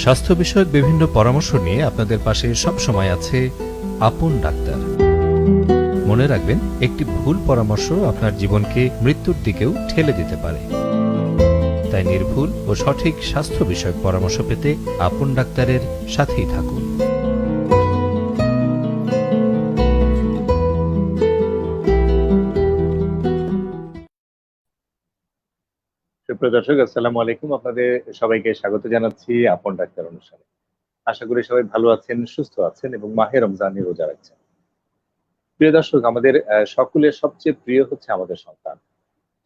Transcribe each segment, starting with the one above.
স্বাস্থ্য বিষয়ক বিভিন্ন পরামর্শ নিয়ে আপনাদের পাশে সবসময় আছে আপন ডাক্তার। মনে রাখবেন, একটি ভুল পরামর্শ আপনার জীবনকে মৃত্যুর দিকেও ঠেলে দিতে পারে। তাই নির্ভুল ও সঠিক স্বাস্থ্য বিষয়ক পরামর্শ পেতে আপন ডাক্তারের সাথেই থাকুন। সুপ্রিয় দর্শক, আসসালামু আলাইকুম। আপনাদের সবাইকে স্বাগত জানাচ্ছি আপন ডাক্তার অনুষ্ঠানে। আশা করি সবাই ভালো আছেন, সুস্থ আছেন এবং মাহে রমজানে রোজা রাখছেন। প্রিয় দর্শক, আমাদের সকলের সবচেয়ে প্রিয় হচ্ছে আমাদের সন্তান।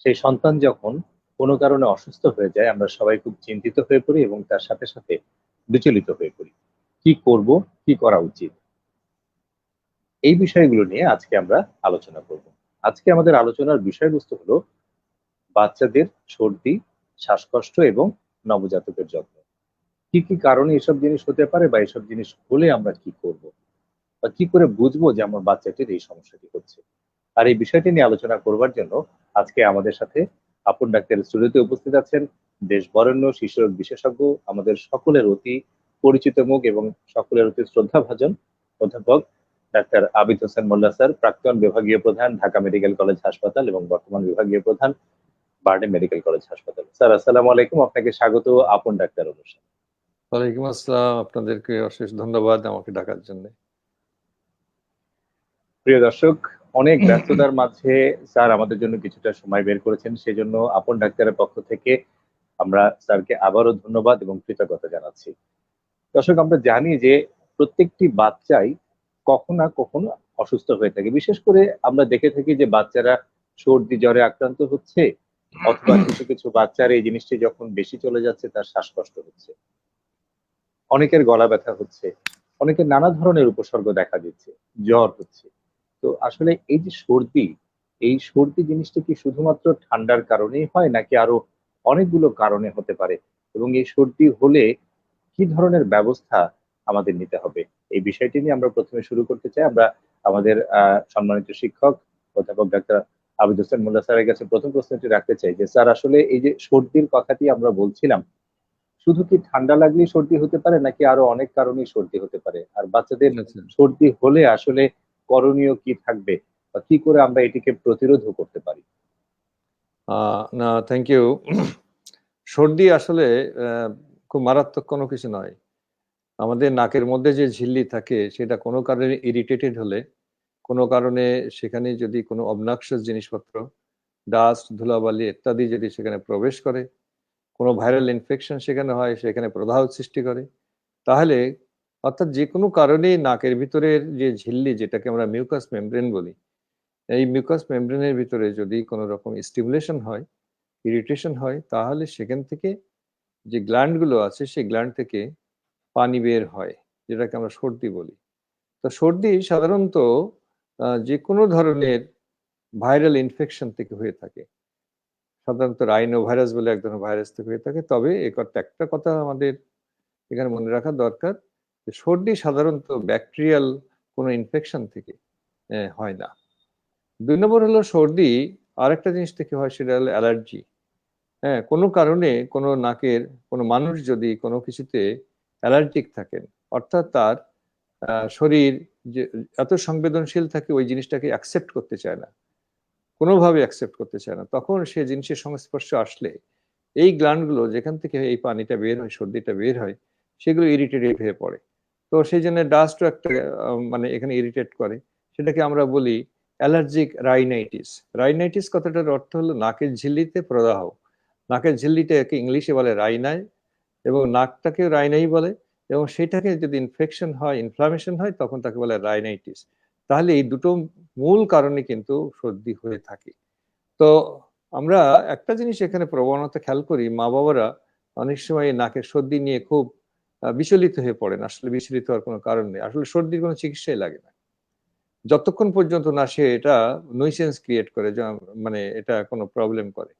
সেই সন্তান যখন কোনো কারণে অসুস্থ হয়ে যায়, আমরা সবাই খুব চিন্তিত হয়ে পড়ি এবং তার সাথে সাথে বিচলিত হয়ে পড়ি। কি করব, কি করা উচিত? এই বিষয়গুলো নিয়ে আজকে আমরা আলোচনা করব। আজকে আমাদের আলোচনার বিষয়বস্তু হলো বাচ্চাদের সর্দি, শ্বাসকষ্ট এবং নবজাতকের যত্ন। কি, কি কারণে এসব জিনিস হতে পারে বা এসব জিনিস হলে আমরা কি করব? বা কি করে বুঝবো যে আমার বাচ্চাটির এই সমস্যাটি হচ্ছে? আর এই বিষয়টি নিয়ে আলোচনা করবার জন্য আজকে আমাদের সাথে আপন ডাক্তার স্টুডিওতে উপস্থিত আছেন দেশ বরেণ্য শিশুরোগ বিশেষজ্ঞ, আমাদের সকলের অতি পরিচিত মুখ এবং সকলের অতি শ্রদ্ধাভাজন অধ্যাপক ডাক্তার আবিদ হোসেন মোল্লা স্যার, প্রাক্তন বিভাগীয় প্রধান, ঢাকা মেডিকেল কলেজ হাসপাতাল এবং বর্তমান বিভাগীয় প্রধান, বার্ডে মেডিকেল কলেজ হাসপাতাল। স্যার, আসসালামু আলাইকুম। আপনাকে স্বাগত আপন ডাক্তার অনুষ্ঠানে। ওয়ালাইকুম আসসালাম। আপনাদেরকে অশেষ ধন্যবাদ আমাকে ডাকার জন্য। প্রিয় দর্শক, অনেক ব্যস্ততার মাঝে স্যার আমাদের জন্য কিছুটা সময় বের করেছেন। সেজন্য আপন ডাক্তারের পক্ষ থেকে আমরা স্যারকে আবারও ধন্যবাদ এবং কৃতজ্ঞতা জানাচ্ছি। দর্শক, আমরা জানি যে প্রত্যেকটি বাচ্চাই কখনো না কখনো অসুস্থ হয়ে থাকে। বিশেষ করে আমরা দেখে থাকি যে বাচ্চারা সর্দি জ্বরে আক্রান্ত হচ্ছে, অথবা কিছু কিছু বাচ্চার এই জিনিসটি যখন বেশি চলে যাচ্ছে তার শ্বাসকষ্ট হচ্ছে, অনেকের গলা ব্যথা হচ্ছে, অনেকের নানা ধরনের উপসর্গ দেখা দিচ্ছে, জ্বর হচ্ছে। তো আসলে এই যে সর্দি, এই সর্দি জিনিসটা কি শুধুমাত্র ঠান্ডার কারণেই হয় নাকি আরো অনেকগুলো কারণে হতে পারে? এবং এই সর্দি হলে কি ধরনের ব্যবস্থা আমাদের নিতে হবে? এই বিষয়টি নিয়ে আমরা প্রথমে শুরু করতে চাই। আমরা আমাদের সম্মানিত শিক্ষক অধ্যাপক ডাক্তার আবিদ হোসেন মোল্লা স্যারের কাছে প্রথম প্রশ্নটি রাখতে চাই যে, স্যার আসলে এই যে সর্দির কথাটি আমরা বলছিলাম, শুধু কি ঠান্ডা লাগলেই সর্দি হতে পারে নাকি আরো অনেক কারণেই সর্দি হতে পারে? আর বাচ্চাদের আচ্ছা। সর্দি হলে আসলে করণীয় কি থাকবে? বা কি করে আমরা এটিকে প্রতিরোধও করতে পারি? না, থ্যাংক ইউ। সর্দি আসলে খুব মারাত্মক কোনো কিছু নয়। আমাদের নাকের মধ্যে যে ঝিল্লি থাকে সেটা কোনো কারণে ইরিটেটেড হলে, কোনো কারণে সেখানে যদি কোনো obnoxious জিনিসপত্র, ডাস্ট, ধুলাবালি ইত্যাদি যদি সেখানে প্রবেশ করে, কোনো ভাইরাল ইনফেকশন সেখানে হয়, সেখানে প্রদাহ সৃষ্টি করে, তাহলে অর্থাৎ যেকোনো কারণেই নাকের ভিতরের যে ঝিল্লি, যেটাকে আমরা মিউকাস মেমব্রেন বলি, এই মিউকাস মেমব্রেনের ভিতরে যদি কোনো রকম স্টিমুলেশন হয়, ইরিটেশন হয়, তাহলে সেখান থেকে যে গ্ল্যান্ড গুলো আছে সেই গ্ল্যান্ড থেকে পানি বের হয়, যেটাকে আমরা সর্দি বলি। তো সর্দি সাধারণত যে কোনো ধরনের ভাইরাল ইনফেকশন থেকে হয়ে থাকে। সাধারণত রাইনো ভাইরাস বলে এক ধরনের ভাইরাস থেকে হয়ে থাকে। তবে একটা কথা আমাদের এখানে মনে রাখা দরকার যে সর্দি সাধারণত ব্যাকটেরিয়াল কোনো ইনফেকশন থেকে হয় না। ২ নম্বর হলো সর্দি আরেকটা জিনিস থেকে হয়, সেটা হলো অ্যালার্জি। হ্যাঁ, কোনো কারণে কোনো নাকের কোনো মানুষ যদি কোনো কিছুতে অ্যালার্জিক থাকেন, অর্থাৎ তার শরীর যে এত সংবেদনশীল থাকে ওই জিনিসটাকে অ্যাকসেপ্ট করতে চায় না, কোনোভাবে অ্যাকসেপ্ট করতে চায় না, তখন সে জিনিসের সংস্পর্শে আসলে এই গ্ল্যান্ডগুলো যেখান থেকে এই পানিটা বের হয়, সর্দিটা বের হয়, সেগুলো ইরিটেটেড হয়ে পড়ে। তো সেই জন্য ডাস্টও একটা মানে এখানে ইরিটেট করে। সেটাকে আমরা বলি অ্যালার্জিক রাইনাইটিস। রাইনাইটিস কথাটার অর্থ হলো নাকের ঝিল্লিতে প্রদাহ। নাকের ঝিল্লিটাকে ইংলিশে বলে রাইনাই, এবং নাকটাকেও রাইনাই বলে, এবং সেটাকে যদি ইনফেকশন হয়, ইনফ্লামেশন হয়, তখন তাকে বলে রাইনাইটিস। তাহলে এই দুটো মূল কারণে কিন্তু সর্দি হয়ে থাকে। তো আমরা একটা জিনিস এখানে প্রবণতা খেয়াল করি, মা-বাবারা অনেক সময় নাকের সর্দি নিয়ে খুব বিচলিত হয়ে পড়েন। আসলে বিচলিত হওয়ার কোনো কারণ নেই। আসলে সর্দির কোনো চিকিৎসাই লাগে না। যতক্ষণ পর্যন্ত না সে এটা নয়সেন্স ক্রিয়েট করে, মানে এটা কোনো প্রবলেম করে।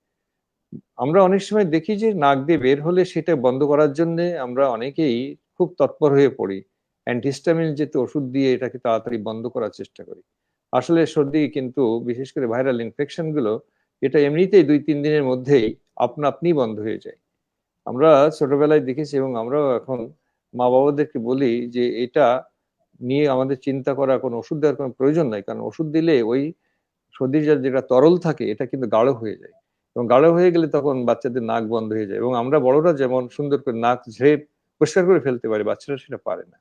আমরা অনেক সময় দেখি যে নাক দিয়ে বের হলে সেটা বন্ধ করার জন্যে আমরা অনেকেই খুব তৎপর হয়ে পড়ি। অ্যান্টিহিস্টামিন জাতীয় ওষুধ দিয়ে এটাকে তাড়াতাড়ি বন্ধ করার চেষ্টা করি। আসলে সর্দি কিন্তু বিশেষ করে ভাইরাল ইনফেকশন গুলো এটা এমনিতেই ২-৩ দিনের মধ্যেই আপনা আপনি বন্ধ হয়ে যায়। আমরা ছোটবেলায় দেখেছি এবং আমরাও এখন মা বাবাদেরকে বলি যে এটা নিয়ে আমাদের চিন্তা করা, কোনো ওষুধ দেওয়ার কোনো প্রয়োজন নাই, কারণ ওষুধ দিলে ওই সর্দির যেটা তরল থাকে এটা কিন্তু গাঢ় হয়ে যায়, এবং গাঢ় হয়ে গেলে তখন বাচ্চাদের নাক বন্ধ হয়ে যায়, এবং আমরা বড়রা যেমন সুন্দর করে নাক ঝেড়ে পরিষ্কার করে ফেলতে পারি, বাচ্চারা সেটা পারে না,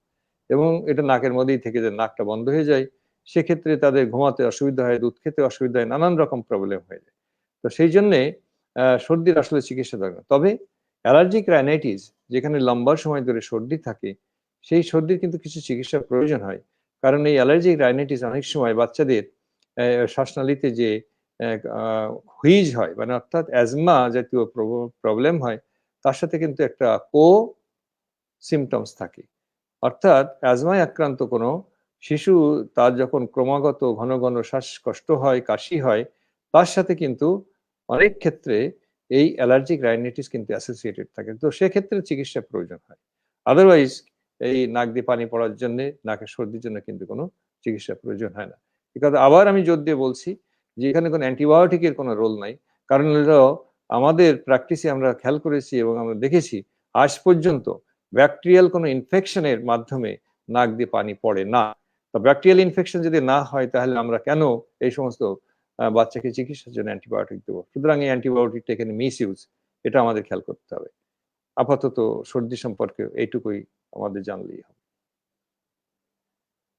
এবং এটা নাকের মধ্যেই থেকে যায়, নাকটা বন্ধ হয়ে যায়। সেক্ষেত্রে তাদের ঘুমাতে অসুবিধা হয়, দুধ খেতে অসুবিধা হয়, নানান রকম প্রবলেম হয়ে যায়। তো সেই জন্যে সর্দির আসলে চিকিৎসা দরকার। তবে অ্যালার্জিক রাইনাইটিস, যেখানে লম্বা সময় ধরে সর্দি থাকে, সেই সর্দির কিন্তু কিছু চিকিৎসার প্রয়োজন হয়। কারণ এই অ্যালার্জিক রাইনাইটিস অনেক সময় বাচ্চাদের শ্বাসনালীতে যে হুইজ হয়, মানে অর্থাৎ অ্যাজমা জাতীয় প্রবলেম হয়, তার সাথে কিন্তু একটা সিমটমস থাকে। অর্থাৎ অ্যাজমায় আক্রান্ত কোনো শিশু, তার যখন ক্রমাগত ঘন ঘন শ্বাসকষ্ট হয়, কাশি হয়, তার সাথে কিন্তু অনেক ক্ষেত্রে এই অ্যালার্জিক রাইনাইটিস কিন্তু অ্যাসোসিয়েটেড থাকে। তো সেক্ষেত্রে চিকিৎসা প্রয়োজন হয়। আদারওয়াইজ এই নাক দিয়ে পানি পড়ার জন্য, নাকের সর্দির জন্য কিন্তু কোনো চিকিৎসা প্রয়োজন হয় না। এ কথা আবার আমি জোর দিয়ে বলছি যে এখানে কোনো অ্যান্টিবায়োটিকের কোনো রোল নাই। কারণ হলো আমাদের প্র্যাকটিসে আমরা খেয়াল করেছি এবং আমরা দেখেছি আজ পর্যন্ত ব্যাকটেরিয়াল কোনো ইনফেকশনের মাধ্যমে নাক দিয়ে পানি পড়ে না। তো ব্যাকটেরিয়াল ইনফেকশন যদি না হয়, তাহলে আমরা কেন এই সমস্ত বাচ্চাকে চিকিৎসার জন্য অ্যান্টিবায়োটিক দেবো? সুতরাং এই অ্যান্টিবায়োটিকটা এখানে মিসইউজ, এটা আমাদের খেয়াল করতে হবে। আপাতত সর্দি সম্পর্কে এইটুকুই আমাদের জানলেই হবে।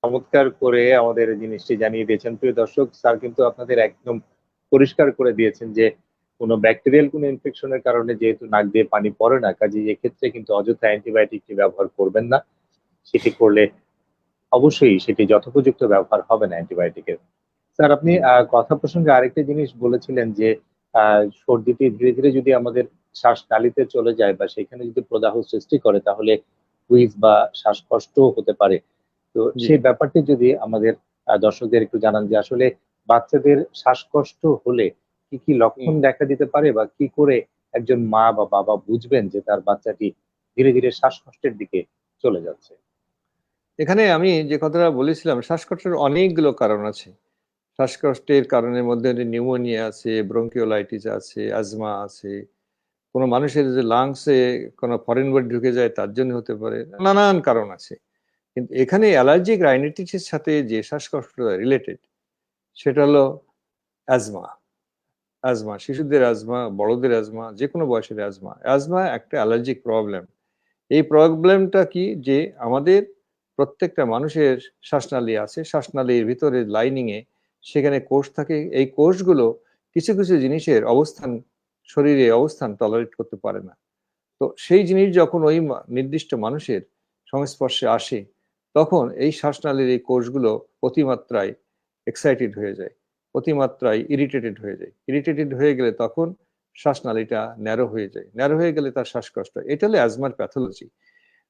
চমৎকার করে আমাদের এই জিনিসটি জানিয়ে দিয়েছেন প্রিয় দর্শক। স্যার কিন্তু আপনাদের একদম পরিষ্কার করে দিয়েছেন যে কোনো ব্যাকটেরিয়াল কোনো ইনফেকশনের কারণে যেহেতু নাক দিয়ে পানি পড়ে না, কাজে এক্ষেত্রে কিন্তু অযথা অ্যান্টিবায়োটিকটি ব্যবহার করবেন না। সেটি করলে অবশ্যই সেটি যথোপযুক্ত ব্যবহার হবে না অ্যান্টিবায়োটিকের। স্যার, আপনি কথা প্রসঙ্গে আরেকটা জিনিস বলেছিলেন যে সর্দিটি ধীরে ধীরে যদি আমাদের শ্বাসনালীতে চলে যায় বা সেখানে যদি প্রদাহ সৃষ্টি করে, তাহলে হুইজ বা শ্বাসকষ্ট হতে পারে। তো জি। সেই ব্যাপারটি যদি আমাদের দর্শকদের একটু জানান যে আসলে বাচ্চাদের শ্বাসকষ্ট হলে কি কি লক্ষণ হুম। দেখা দিতে পারে, বা কি করে একজন মা বা বাবা বুঝবেন যে তার বাচ্চাটি ধীরে ধীরে শ্বাসকষ্টের দিকে চলে যাচ্ছে? এখানে আমি যে কথাটা বলেছিলাম, শ্বাসকষ্টের অনেকগুলো কারণ আছে। শ্বাসকষ্টের কারণের মধ্যে নিউমোনিয়া আছে, ব্রঙ্কিওলাইটিস আছে, অ্যাজমা আছে। কোনো মানুষের যে লাংসে কোনো ফরেন বডি ঢুকে যায়, তার জন্য হতে পারে। নানান কারণ আছে। কিন্তু এখানে অ্যালার্জিক রাইনাইটিসের সাথে যে শ্বাসকষ্টটা রিলেটেড, সেটা হলো অ্যাজমা। অ্যাজমা, শিশুদের অ্যাজমা, বড়দের অ্যাজমা, যেকোনো বয়সের অ্যাজমা। অ্যাজমা একটা অ্যালার্জিক প্রবলেম। এই প্রবলেমটা কি, যে আমাদের প্রত্যেকটা মানুষের শ্বাসনালী আছে, শ্বাসনালীর ভিতরে লাইনিং এ সেখানে কোষ থাকে। এই কোষগুলো কিছু কিছু জিনিসের অবস্থান, শরীরে অবস্থান টলারেট করতে পারে না। তো সেই জিনিস যখন ওই নির্দিষ্ট মানুষের সংস্পর্শে আসে, তখন এই শ্বাসনালীর এই কোষগুলো অতিমাত্রায় এক্সাইটেড হয়ে যায়, অতিমাত্রায় ইরিটেটেড হয়ে যায়। ইরিটেটেড হয়ে গেলে তখন শ্বাসনালীটা ন্যারো হয়ে যায়, ন্যারো হয়ে গেলে তার শ্বাসকষ্ট হয়। এটা হলো অ্যাজমার প্যাথোলজি।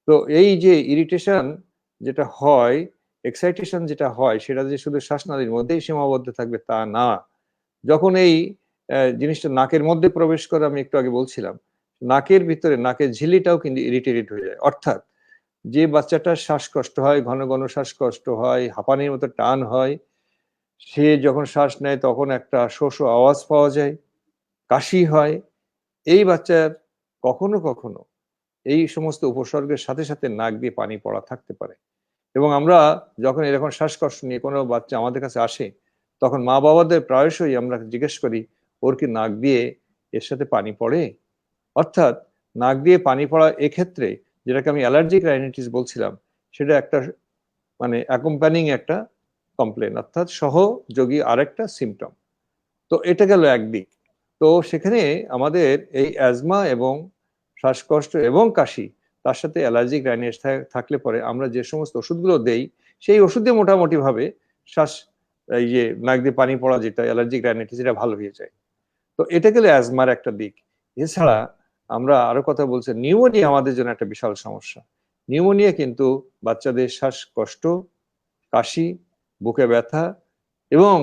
তো এই যে ইরিটেশন যেটা হয়, এক্সাইটেশন যেটা হয়, সেটা যে শুধু শ্বাসনালীর মধ্যেই সীমাবদ্ধ থাকবে তা না। যখন এই জিনিসটা নাকের মধ্যে প্রবেশ করে, আমি একটু আগে বলছিলাম, নাকের ভিতরে নাকের ঝিল্লিটাও কিন্তু ইরিটেটেড হয়ে যায়। অর্থাৎ যে বাচ্চাটার শ্বাসকষ্ট হয়, ঘন ঘন শ্বাসকষ্ট হয়, হাঁপানির মতো টান হয়, সে যখন শ্বাস নেয় তখন একটা শো শো আওয়াজ পাওয়া যায়, কাশি হয়। এই বাচ্চার কখনো কখনো এই সমস্ত উপসর্গের সাথে সাথে নাক দিয়ে পানি পড়া থাকতে পারে। এবং আমরা যখন এরকম শ্বাসকষ্ট নিয়ে কোনো বাচ্চা আমাদের কাছে আসে, তখন মা বাবাদের প্রায়শই আমরা জিজ্ঞেস করি, ওর কি নাক দিয়ে এর সাথে পানি পড়ে? অর্থাৎ নাক দিয়ে পানি পড়া এক্ষেত্রে, যেটাকে আমি অ্যালার্জিক রাইনাইটিস বলছিলাম, সেটা একটা মানে অ্যাকম্পানিং একটা কমপ্লেন, অর্থাৎ সহযোগী আরেকটা সিমটম। তো এটা গেল একদিক। তো সেখানে আমাদের এই অ্যাজমা এবং শ্বাসকষ্ট এবং কাশি, তার সাথে অ্যালার্জিক রাইনাইটিস থাকলে পরে আমরা যে সমস্ত ওষুধগুলো দেই, সেই ওষুধে মোটামুটি ভাবে শ্বাস, এই যে নাক দিয়ে পানি পড়া যেটা অ্যালার্জিক রাইনাইটিস, এটা ভালো হয়ে যায়। তো এটা গেলে অ্যাজমার একটা দিক। এছাড়া আমরা আরো কথা বলছি, নিউমোনিয়া আমাদের জন্য একটা বিশাল সমস্যা। নিউমোনিয়া কিন্তু বাচ্চাদের শ্বাসকষ্ট, কাশি, বুকে ব্যথা এবং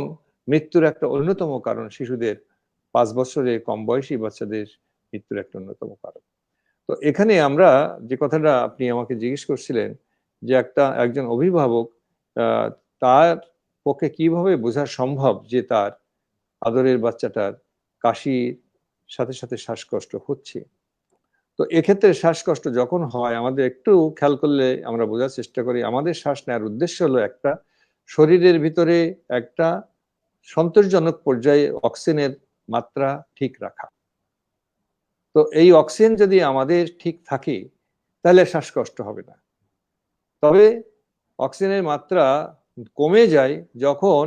মৃত্যুর একটা অন্যতম কারণ। শিশুদের ৫ বছরের কম বয়সী বাচ্চাদের মৃত্যুর একটা অন্যতম কারণ। তো এখানে আমরা যে কথাটা আপনি আমাকে জিজ্ঞেস করছিলেন, যে একজন অভিভাবক, আহ, তার পক্ষে কিভাবে বোঝা সম্ভব যে তার আদরের বাচ্চাটার কাশির সাথে সাথে শ্বাসকষ্ট হচ্ছে। তো এক্ষেত্রে শ্বাসকষ্ট যখন হয় আমাদের একটু খেয়াল করলে আমরা বোঝার চেষ্টা করি, আমাদের শ্বাস নেওয়ার উদ্দেশ্য হলো একটা, শরীরের ভিতরে একটা সন্তোষজনক পর্যায়ে অক্সিজেনের মাত্রা ঠিক রাখা। তো এই অক্সিজেন যদি আমাদের ঠিক থাকে তাহলে শ্বাসকষ্ট হবে না। তবে অক্সিজেনের মাত্রা কমে যায় যখন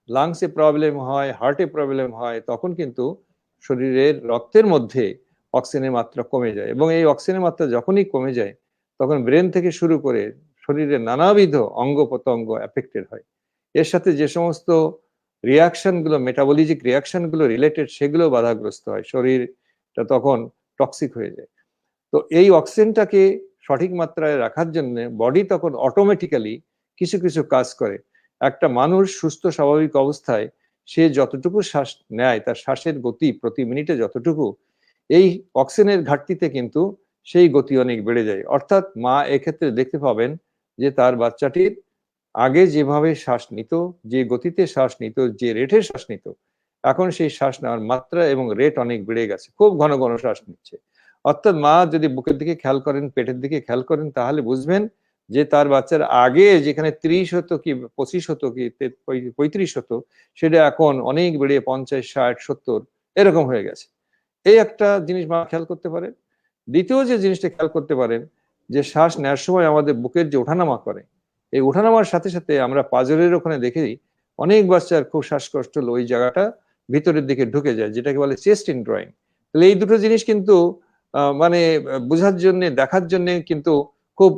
লাংসে প্রবলেম হয়, হার্টে প্রবলেম হয়, তখন কিন্তু শরীরের রক্তের মধ্যে অক্সিজেনের মাত্রা কমে যায়, এবং এই অক্সিজেনের মাত্রা যখনই কমে যায় তখন ব্রেন থেকে শুরু করে শরীরের নানাবিধ অঙ্গ প্রত্যঙ্গ এফেক্টেড হয়। এর সাথে যে সমস্ত রিয়াকশনগুলো, মেটাবলিজিক রিয়াকশনগুলো রিলেটেড, সেগুলো বাধাগ্রস্ত হয়, শরীরটা তখন টক্সিক হয়ে যায়। তো এই অক্সিজেনটাকে সঠিক মাত্রায় রাখার জন্য বডি তখন অটোমেটিক্যালি কিছু কিছু কাজ করে। একটা মানুষ সুস্থ স্বাভাবিক অবস্থায় সে যতটুকু শ্বাস নেয়, তার শ্বাসের গতি প্রতি মিনিটে যতটুকু, এই অক্সিজেনের ঘাটতিতে কিন্তু সেই গতি অনেক বেড়ে যায়। অর্থাৎ মা এক্ষেত্রে দেখতে পাবেন যে তার বাচ্চাটির আগে যেভাবে শ্বাস নিত, যে গতিতে শ্বাস নিত, যে রেটে শ্বাস নিত, এখন সেই শ্বাস নেওয়ার মাত্রা এবং রেট অনেক বেড়ে গেছে, খুব ঘন ঘন শ্বাস নিচ্ছে। অর্থাৎ মা যদি বুকের দিকে খেয়াল করেন, পেটের দিকে খেয়াল করেন, তাহলে বুঝবেন যে তার বাচ্চার আগে যেখানে 30 হতো কি 25 হতো কি 35 হতো, সেটা এখন অনেক বেড়ে 50, 60, 70 এরকম হয়ে গেছে। এই একটা জিনিস মা খেয়াল করতে পারেন। দ্বিতীয় যে জিনিসটা খেয়াল করতে পারেন, যে শ্বাস নেওয়ার সময় আমাদের বুকের যে ওঠানামা করে, এই ওঠানামার সাথে সাথে আমরা পাজরের ওখানে দেখি অনেক বাচ্চার খুব শ্বাসকষ্ট হলো, ওই জায়গাটা ভিতরের দিকে ঢুকে যায়, যেটাকে বলে চেস্ট ইনড্রয়িং। তাহলে এই দুটো জিনিস কিন্তু মানে বোঝার জন্য, দেখার জন্য কিন্তু খুব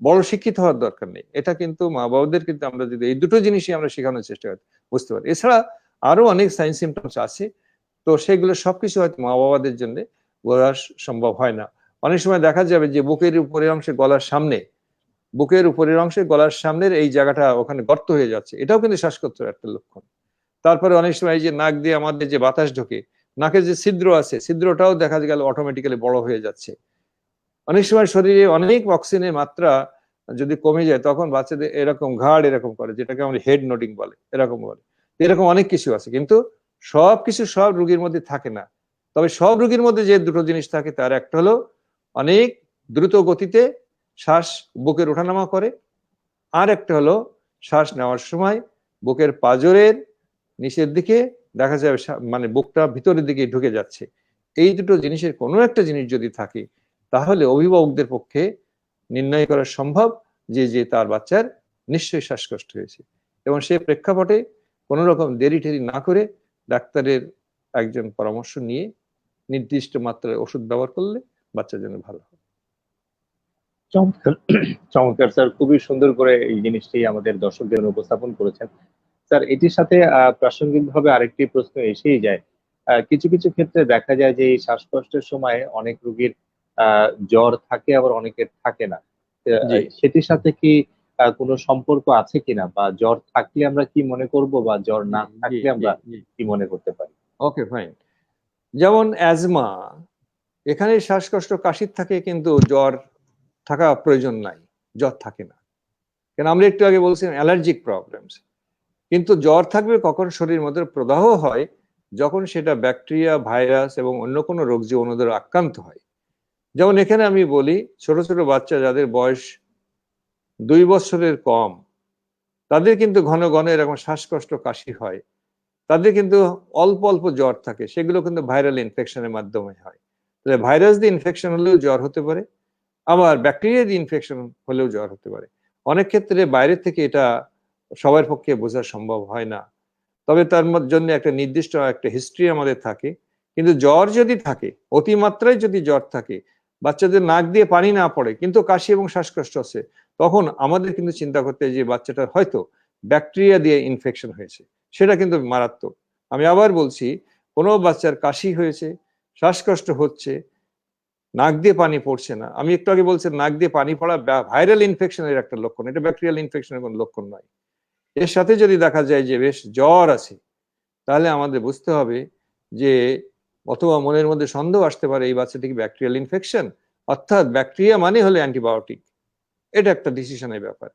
বড় শিক্ষিত হওয়ার দরকার নেই। এটা কিন্তু মা বাবাদের কিন্তু আমরা যদি এই দুটো জিনিসই আমরা শেখানোর চেষ্টা করি, বুঝতে পারি। এছাড়া আরো অনেক সাইন সিমটমস আছে, তো সেগুলো সবকিছু হয়তো মা বাবাদের জন্য বোঝা সম্ভব হয় না। অনেক সময় দেখা যাবে যে বুকের উপরের অংশে, গলার সামনে, বুকের উপরের অংশে গলার সামনের এই জায়গাটা ওখানে গর্ত হয়ে যাচ্ছে, এটাও কিন্তু শ্বাসকষ্টের একটা লক্ষণ। তারপরে অনেক সময় এই যে নাক দিয়ে আমাদের যে বাতাস ঢোকে, নাকের যে ছিদ্র আছে, ছিদ্রটাও দেখা গেল অটোমেটিক্যালি বড় হয়ে যাচ্ছে। অনেক সময় শরীরে অনেক অক্সিজেনের মাত্রা যদি কমে যায়, তখন বাচ্চাদের এরকম ঘাড় এরকম করে, যেটাকে আমরা হেড নোডিং বলে, এরকম বলে। এরকম অনেক কিছু আছে, কিন্তু সবকিছু সব রোগীর মধ্যে থাকে না। তবে সব রোগীর মধ্যে যে দুটো জিনিস থাকে, তার একটা হলো অনেক দ্রুত গতিতে শ্বাস বুকের ওঠানামা করে, আর একটা হলো শ্বাস নেওয়ার সময় বুকের পাঁজরের নিচের দিকে দেখা যাবে মানে বুকটা ভিতরের দিকে ঢুকে যাচ্ছে। এই দুটো জিনিসের কোনো একটা জিনিস যদি থাকে, তাহলে অভিভাবকদের পক্ষে নির্ণয় করা সম্ভব যে যে তার বাচ্চার নিশ্চয়ই শ্বাসকষ্ট হয়েছে, এবং সে প্রেক্ষাপটে কোনো রকম দেরি টেরি না করে ডাক্তারের একজন পরামর্শ নিয়ে নির্দিষ্ট মাত্রায় ওষুধ ব্যবহার করলে বাচ্চার জন্য ভালো হবে। চমৎকার, চমৎকার স্যার, খুবই সুন্দর করে এই জিনিসটি আমাদের দর্শকদের উপস্থাপন করেছেন। স্যার, এটির সাথে প্রাসঙ্গিকভাবে আরেকটি প্রশ্ন এসেই যায়। কিছু কিছু ক্ষেত্রে দেখা যায় যে এই শ্বাসকষ্টের সময় অনেক রোগীর জ্বর থাকে, আবার অনেকের থাকে না। জি সেটির সাথে কি কোনো সম্পর্ক আছে কিনা, বা জ্বর থাকলে আমরা কি মনে করব, বা জ্বর না জি থাকলে জি আমরা জি কি মনে করতে পারি? Okay fine. যেমন অ্যাজমা, এখানে শ্বাসকষ্ট কাশির থাকে, কিন্তু জ্বর থাকা প্রয়োজন নাই, জ্বর থাকে না। কেন, আমরা একটু আগে বলছিলাম অ্যালার্জিক প্রবলেমস, কিন্তু জ্বর থাকবে কখন শরীরের মধ্যে প্রদাহ হয়, যখন সেটা ব্যাকটেরিয়া, ভাইরাস এবং অন্য কোনো রোগ জীবাণুদের আক্রান্ত হয়। যেমন এখানে আমি বলি, ছোট ছোট বাচ্চা যাদের বয়স 2 বছরের কম, তাদের কিন্তু ঘন ঘন এরকম শ্বাসকষ্ট কাশি হয়। তাদের কিন্তু অল্প অল্প জ্বর থাকে, সেগুলো কিন্তু ভাইরাল ইনফেকশনের মাধ্যমে হয়। তাহলে ভাইরাস দিয়ে ইনফেকশন হলেও জ্বর হতে পারে, আবার ব্যাকটেরিয়া দিয়ে ইনফেকশন হলেও জ্বর হতে পারে। অনেক ক্ষেত্রে বাইরে থেকে এটা সবার পক্ষে বোঝা সম্ভব হয় না, তবে তার জন্য একটা নির্দিষ্ট একটা হিস্ট্রি আমাদের থাকে। কিন্তু জ্বর যদি থাকে, অতিমাত্রায় যদি জ্বর থাকে, বাচ্চাদের নাক দিয়ে পানি না পড়ে কিন্তু কাশি এবং শ্বাসকষ্ট আছে, তখন আমাদের কিন্তু চিন্তা করতে হয় যে বাচ্চাটার হয়তো ব্যাকটেরিয়া দিয়ে ইনফেকশন হয়েছে, সেটা কিন্তু মারাত্মক। আমি আবার বলছি, কোনো বাচ্চার কাশি হয়েছে, শ্বাসকষ্ট হচ্ছে, নাক দিয়ে পানি পড়ছে না, আমি একটু আগে বলছি নাক দিয়ে পানি পড়া ভাইরাল ইনফেকশনের একটা লক্ষণ, এটা ব্যাকটেরিয়াল ইনফেকশনের কোনো লক্ষণ নয়। এর সাথে যদি দেখা যায় যে বেশ জ্বর আছে, তাহলে আমাদের বুঝতে হবে যে, অথবা মনের মধ্যে সন্দেহ আসতে পারে এই বাচ্চাটি কি ব্যাকটেরিয়াল ইনফেকশন, অর্থাৎ ব্যাকটেরিয়া মানে হলো অ্যান্টিবায়োটিক, এটা একটা ডিসিশনের ব্যাপার।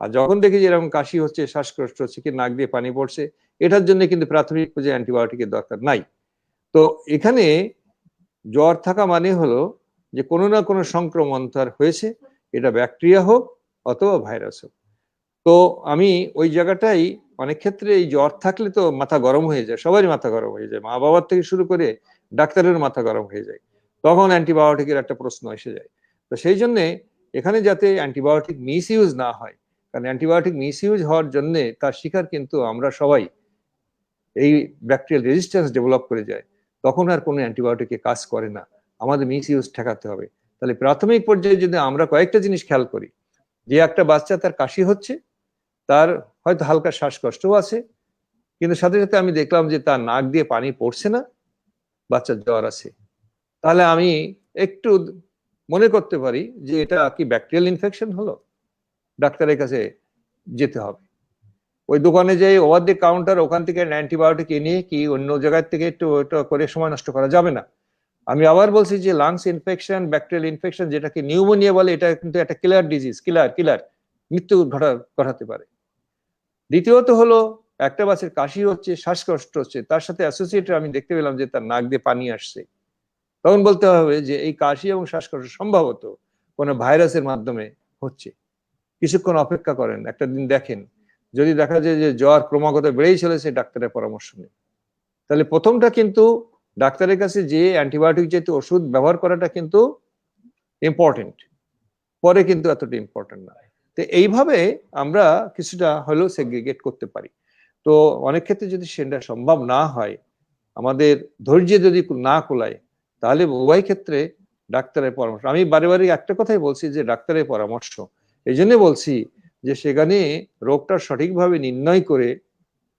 আর যখন দেখি যে এরকম কাশি হচ্ছে, শ্বাসকষ্ট হচ্ছে, কি নাক দিয়ে পানি পড়ছে, এটার জন্য কিন্তু প্রাথমিক পর্যায়ে অ্যান্টিবায়োটিকের দরকার নাই। তো এখানে জ্বর থাকা মানে হলো যে কোনো না কোনো সংক্রমণ তার হয়েছে, এটা ব্যাকটেরিয়া হোক অথবা ভাইরাস হোক। তো আমি ওই জায়গাটাই অনেক ক্ষেত্রে এই জ্বর থাকলে তো মাথা গরম হয়ে যায়, সবারই মাথা গরম হয়ে যায়, মা বাবার থেকে শুরু করে ডাক্তারের মাথা গরম হয়ে যায়, তখন অ্যান্টিবায়োটিকের একটা প্রশ্ন এসে যায়। তো সেই জন্য এখানে যাতে অ্যান্টিবায়োটিক মিস ইউজ না হয়, কারণ অ্যান্টিবায়োটিক মিস ইউজ হওয়ার জন্য তার শিকার কিন্তু আমরা সবাই, এই ব্যাকটেরিয়াল রেজিস্ট্যান্স ডেভেলপ করে যায়, তখন আর কোনো অ্যান্টিবায়োটিকে কাজ করে না, আমাদের মিস ইউজ ঠেকাতে হবে। তাহলে প্রাথমিক পর্যায়ে যদি আমরা কয়েকটা জিনিস খেয়াল করি, যে একটা বাচ্চা তার কাশি হচ্ছে, তার হয়তো হালকা শ্বাসকষ্টও আছে, কিন্তু সাথে সাথে আমি দেখলাম যে তার নাক দিয়ে পানি পড়ছে না, বাচ্চার জ্বর আছে, তাহলে আমি একটু মনে করতে পারি যে এটা কি ব্যাকটেরিয়াল ইনফেকশন হলো, ডাক্তারের কাছে যেতে হবে। ওই দোকানে যাই ওভার দি কাউন্টার ওখান থেকে অ্যান্টিবায়োটিক এনে কি অন্য জায়গার থেকে একটু ওটা করে সময় নষ্ট করা যাবে না। আমি আবার বলছি যে লাংস ইনফেকশন, ব্যাকটেরিয়াল ইনফেকশন, যেটাকে নিউমোনিয়া বলে, এটা কিন্তু একটা কিলার ডিজিজ, কিলার মৃত্যু ঘটাতে পারে। দ্বিতীয়ত হলো একটা বাচ্চার কাশি হচ্ছে, শ্বাসকষ্ট হচ্ছে, তার সাথে অ্যাসোসিয়েটেড আমি দেখতে পেলাম যে তার নাক দিয়ে পানি আসছে, তখন বলতে হবে যে এই কাশি এবং শ্বাসকষ্ট সম্ভবত কোনো ভাইরাসের মাধ্যমে হচ্ছে। কিছুক্ষণ অপেক্ষা করেন, একটা দিন দেখেন, যদি দেখা যায় যে জ্বর ক্রমাগত বেড়েই চলেছে, ডাক্তারের পরামর্শ নিন। তাহলে প্রথমটা কিন্তু ডাক্তারের কাছে যে অ্যান্টিবায়োটিক জাতীয় ওষুধ ব্যবহার করাটা কিন্তু ইম্পর্টেন্ট, পরে কিন্তু এতটা ইম্পর্টেন্ট না। তো এইভাবে আমরা কিছুটা হলেও সেগ্রিগেট করতে পারি। তো অনেক ক্ষেত্রে যদি সেটা সম্ভব না হয়, আমাদের ধৈর্য যদি না কুলায়, তাহলে উভয় ক্ষেত্রে ডাক্তারের পরামর্শ। আমি বারে বারে একটা কথাই বলছি যে ডাক্তারের পরামর্শ, এই জন্য বলছি যে সেখানে রোগটা সঠিকভাবে নির্ণয় করে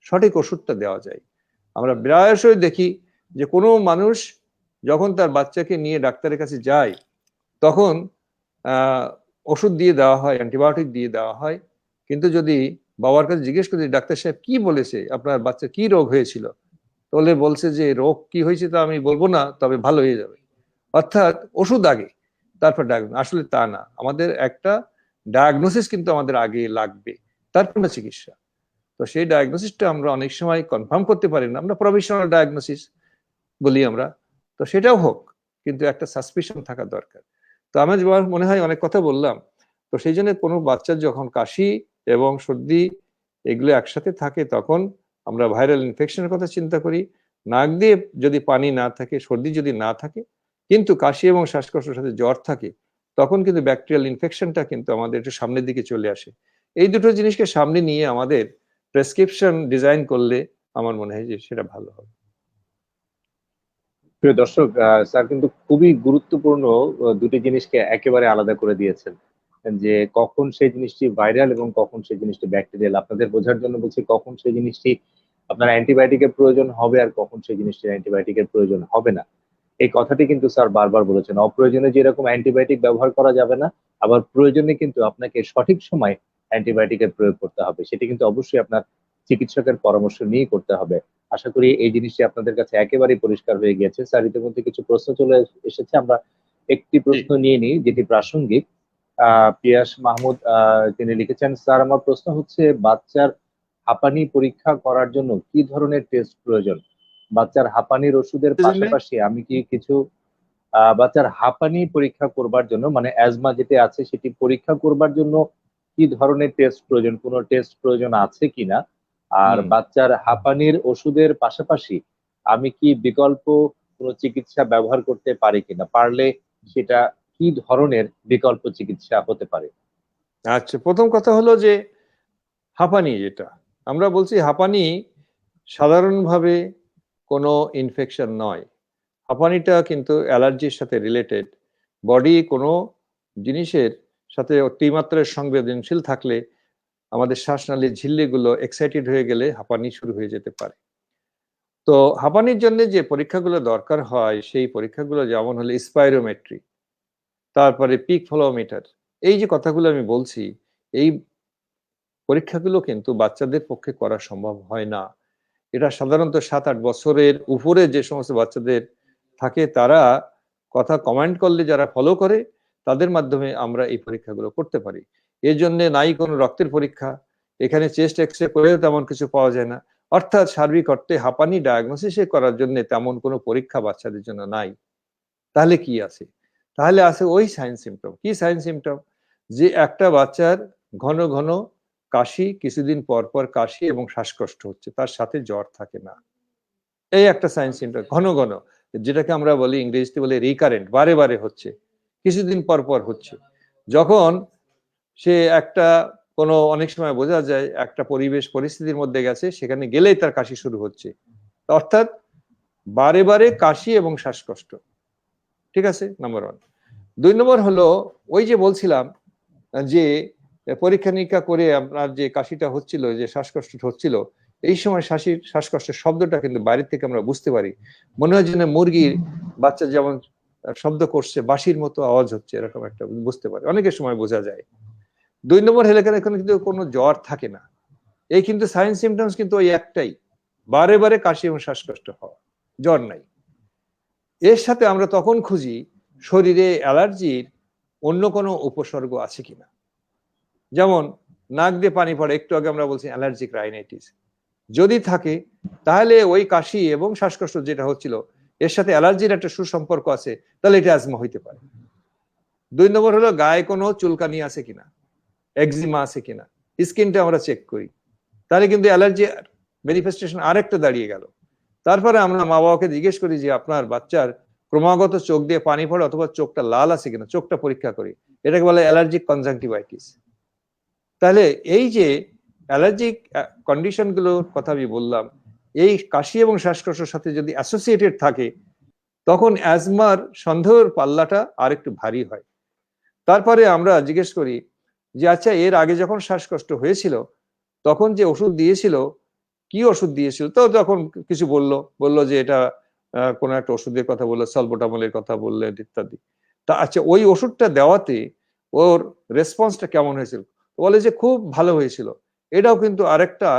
সঠিক ওষুধটা দেওয়া যায়। আমরা প্রায়শই দেখি যে কোনো মানুষ যখন তার বাচ্চাকে নিয়ে ডাক্তারের কাছে যায়, তখন ওষুধ দিয়ে দেওয়া হয়, অ্যান্টিবায়োটিক দিয়ে দেওয়া হয়, কিন্তু যদি বাবার কাছে জিজ্ঞেস করি ডাক্তার সাহেব কি বলেছে, আপনার বাচ্চা কি রোগ হয়েছিল, তাহলে বলছে যে রোগ কি হয়েছে তা আমি বলবো না, তবে ভালো হয়ে যাবে। অর্থাৎ ওষুধ আগে, তারপর ডায়াগনোসিস। আসলে তা না, আমাদের একটা ডায়াগনোসিস কিন্তু আমাদের আগে লাগবে, তারপর না চিকিৎসা। তো সেই ডায়াগনোসিসটা আমরা অনেক সময় কনফার্ম করতে পারি না, আমরা প্রভিশনাল ডায়াগনোসিস বলি আমরা, তো সেটাও হোক, কিন্তু একটা সাসপিশন থাকা দরকার। তো আমার মনে হয় অনেক কথা বললাম। তো সেই জন্য কোনো বাচ্চার যখন কাশি এবং সর্দি এগুলো একসাথে থাকে, তখন আমরা ভাইরাল ইনফেকশনের কথা চিন্তা করি। নাক দিয়ে যদি পানি না থাকে, সর্দি যদি না থাকে, কিন্তু কাশি এবং শ্বাসকষ্টের সাথে জ্বর থাকে, তখন কিন্তু ব্যাকটেরিয়াল ইনফেকশনটা কিন্তু আমাদের একটু সামনের দিকে চলে আসে। এই দুটো জিনিসকে সামনে নিয়ে আমাদের প্রেসক্রিপশন ডিজাইন করলে আমার মনে হয় যে সেটা ভালো হবে। প্রিয় দর্শক, স্যার কিন্তু খুবই গুরুত্বপূর্ণ দুটি জিনিসকে একেবারে আলাদা করে দিয়েছেন, যে কখন সেই জিনিসটি ভাইরাল এবং কখন সেই জিনিসটি ব্যাকটেরিয়াল। আপনাদের বোঝার জন্য বলছি, কখন সেই জিনিসটি আপনার অ্যান্টিবায়োটিকের প্রয়োজন হবে আর কখন সেই জিনিসটির অ্যান্টিবায়োটিকের প্রয়োজন হবে না। এই কথাটি কিন্তু স্যার বারবার বলেছেন। অপ্রয়োজনে যেরকম অ্যান্টিবায়োটিক ব্যবহার করা যাবে না, আবার প্রয়োজনে কিন্তু আপনাকে সঠিক সময় অ্যান্টিবায়োটিকের প্রয়োগ করতে হবে। সেটি কিন্তু অবশ্যই আপনার চিকিৎসকের পরামর্শ নিয়েই করতে হবে। আশা করি এই জিনিসটি আপনাদের কাছে একেবারেই পরিষ্কার হয়ে গিয়েছে। স্যার, ইতিমধ্যে কিছু প্রশ্ন চলে এসেছে, আমরা একটি প্রশ্ন নিয়ে নিই যেটি প্রাসঙ্গিক। পিয়াস মাহমুদ তিনি লিখেছেন, স্যার আমার প্রশ্ন হচ্ছে বাচ্চার হাঁপানি পরীক্ষা করার জন্য কি ধরনের টেস্ট প্রয়োজন? বাচ্চার হাঁপানির ওষুধের পাশাপাশি আমি কি কিছু বাচ্চার হাঁপানি পরীক্ষা করবার জন্য, মানে অ্যাজমা যেটি আছে সেটি পরীক্ষা করবার জন্য কি ধরনের টেস্ট প্রয়োজন, কোনো টেস্ট প্রয়োজন আছে কিনা? আর বাচ্চার হাঁপানির ওষুধের পাশাপাশি আমি কি বিকল্প কোনো চিকিৎসা ব্যবহার করতে পারি কিনা, পারলে সেটা কি ধরনের বিকল্প চিকিৎসা হতে পারে? আচ্ছা, প্রথম কথা হলো যে হাঁপানি, যেটা আমরা বলছি হাঁপানি সাধারণভাবে কোনো ইনফেকশন নয়। হাঁপানিটা কিন্তু অ্যালার্জির সাথে রিলেটেড। বডি কোনো জিনিসের সাথে অতিমাত্রায় সংবেদনশীল থাকলে, আমাদের শ্বাসনালীর ঝিল্লিগুলো এক্সাইটেড হয়ে গেলে হাঁপানি শুরু হয়ে যেতে পারে। তো হাঁপানির জন্য যে পরীক্ষাগুলো দরকার হয়, সেই পরীক্ষাগুলো যেমন হলো স্পাইরোমেট্রি, তারপরে পিক ফ্লোমিটার, এই যে কথাগুলো আমি বলছি, এই পরীক্ষাগুলো কিন্তু বাচ্চাদের পক্ষে করা সম্ভব হয় না। এটা সাধারণত 7-8 বছরের উপরে যে সমস্ত বাচ্চাদের থাকে, তারা কথা কমেন্ট করলে যারা ফলো করে, তাদের মাধ্যমে আমরা এই পরীক্ষাগুলো করতে পারি। এর জন্য নাই কোনো রক্তের পরীক্ষা, এখানে চেস্ট এক্সরে করেও তেমন কিছু পাওয়া যায় না। অর্থাৎ সার্বিক অর্থে হাঁপানি ডায়াগনোসিস করার জন্য তেমন কোনো পরীক্ষা বাচ্চাদের জন্য নাই। তাহলে কি আছে? তাহলে আছে ওই সাইন সিমটম। কি সাইন সিমটম? যে একটা বাচ্চার ঘন ঘন কাশি, কিছুদিন পর পর কাশি এবং শ্বাসকষ্ট হচ্ছে, তার সাথে জ্বর থাকে না। এই একটা সাইন সিমটম, ঘন ঘন, যেটাকে আমরা বলি ইংরেজিতে বলে রিকারেন্ট, বারে বারে হচ্ছে, কিছুদিন পর পর হচ্ছে। যখন সে একটা কোনো অনেক সময় বোঝা যায় একটা পরিবেশ পরিস্থিতির মধ্যে গেছে, সেখানে গেলেই তার কাশি শুরু হচ্ছে, অর্থাৎ বারে বারে কাশি এবং শ্বাসকষ্ট। ঠিক আছে, নাম্বার ওয়ান। 2 নম্বর হলো ওই যে বলছিলাম যে পরীক্ষা নিরীক্ষা করে আপনার যে কাশিটা হচ্ছিল, যে শ্বাসকষ্ট হচ্ছিল, এই সময় শ্বাসকষ্টের শব্দটা কিন্তু বাইরের থেকে আমরা বুঝতে পারি। মনে হয় যেন মুরগির বাচ্চা যেমন শব্দ করছে, বাঁশির মতো আওয়াজ হচ্ছে, এরকম একটা বুঝতে পারে, অনেকের সময় বোঝা যায়। 2 নম্বর হলে এখানে কিন্তু কোনো জ্বর থাকে না। এই কিন্তু সাইন সিমটমস কিন্তু ওই একটাই, বারে বারে কাশি এবং শ্বাসকষ্ট হওয়া, জ্বর নাই। এর সাথে আমরা তখন খুঁজি শরীরে অ্যালার্জির অন্য কোনো উপসর্গ আছে কিনা। যেমন নাক দিয়ে পানি পড়ে, একটু আগে আমরা বলছি অ্যালার্জিক রাইনাইটিস, যদি থাকে তাহলে ওই কাশি এবং শ্বাসকষ্ট যেটা হচ্ছিল এর সাথে অ্যালার্জির একটা সুসম্পর্ক আছে, তাহলে এটা অ্যাজমা হইতে পারে। 2 নম্বর হলো গায়ে কোনো চুলকানি আছে কিনা, একজিমা আছে কিনা, স্কিনটা আমরা চেক করি, তাহলে কিন্তু অ্যালার্জি ম্যানিফেস্টেশন আরেকটা দাঁড়িয়ে গেল। তারপরে আমরা মা বাবাকে জিজ্ঞেস করি যে আপনার বাচ্চার ক্রমাগত চোখ দিয়ে পানি পড়ে অথবা চোখটা লাল আছে কিনা, চোখটা পরীক্ষা করি, এটাকে বলে অ্যালার্জিক কনজাংটিভাইটিস। তাহলে এই যে অ্যালার্জিক কন্ডিশন গুলোর কথা আমি বললাম, এই কাশি এবং শ্বাসকষ্টের সাথে যদি অ্যাসোসিয়েটেড থাকে, তখন অ্যাজমার সন্দেহের পাল্লাটা আরেকটু ভারী হয়। তারপরে আমরা জিজ্ঞেস করি যে আচ্ছা, এর আগে যখন শ্বাসকষ্ট হয়েছিল তখন যে ওষুধ দিয়েছিল, কি ওষুধ দিয়েছিল? তো যখন কিছু বললো যে এটা কোন একটা ওষুধের কথা বললো, সলবোটামলের কথা বললেন ইত্যাদি। তা আচ্ছা, ওই ওষুধটা দেওয়াতে ওর রেসপন্সটা কেমন হয়েছিল? বলে যে খুব ভালো হয়েছিল। এটাও কিন্তু আরেকটা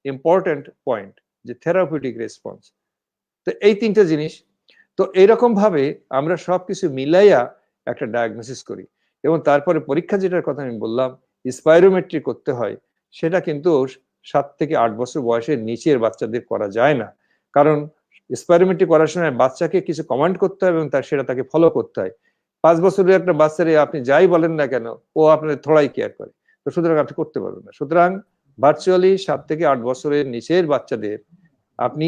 ইম্পর্টেন্ট পয়েন্ট, যে থেরাপিউটিক রেসপন্স। তো এই তিনটা জিনিস, তো এইরকম ভাবে আমরা সবকিছু মিলাইয়া একটা ডায়াগনোসিস করি। এবং তারপরে পরীক্ষা যেটার কথা আমি বললাম, স্পাইরোমেট্রি করতে হয়, সেটা কিন্তু 7 থেকে 8 বছর বয়সের নিচের বাচ্চাদের করা যায় না। কারণ স্পাইরোমেট্রি করার সময় বাচ্চাকে কিছু কমান্ড করতে হয় এবং সেটা তাকে ফলো করতে হয়। 5 বছরের একটা বাচ্চারে আপনি যাই বলেন না কেন, ও আপনার থোড়াই কেয়ার করে, তো সুতরাং আপনি করতে পারবেন না। সুতরাং ভার্চুয়ালি 7 থেকে 8 বছরের নিচের বাচ্চাদের আপনি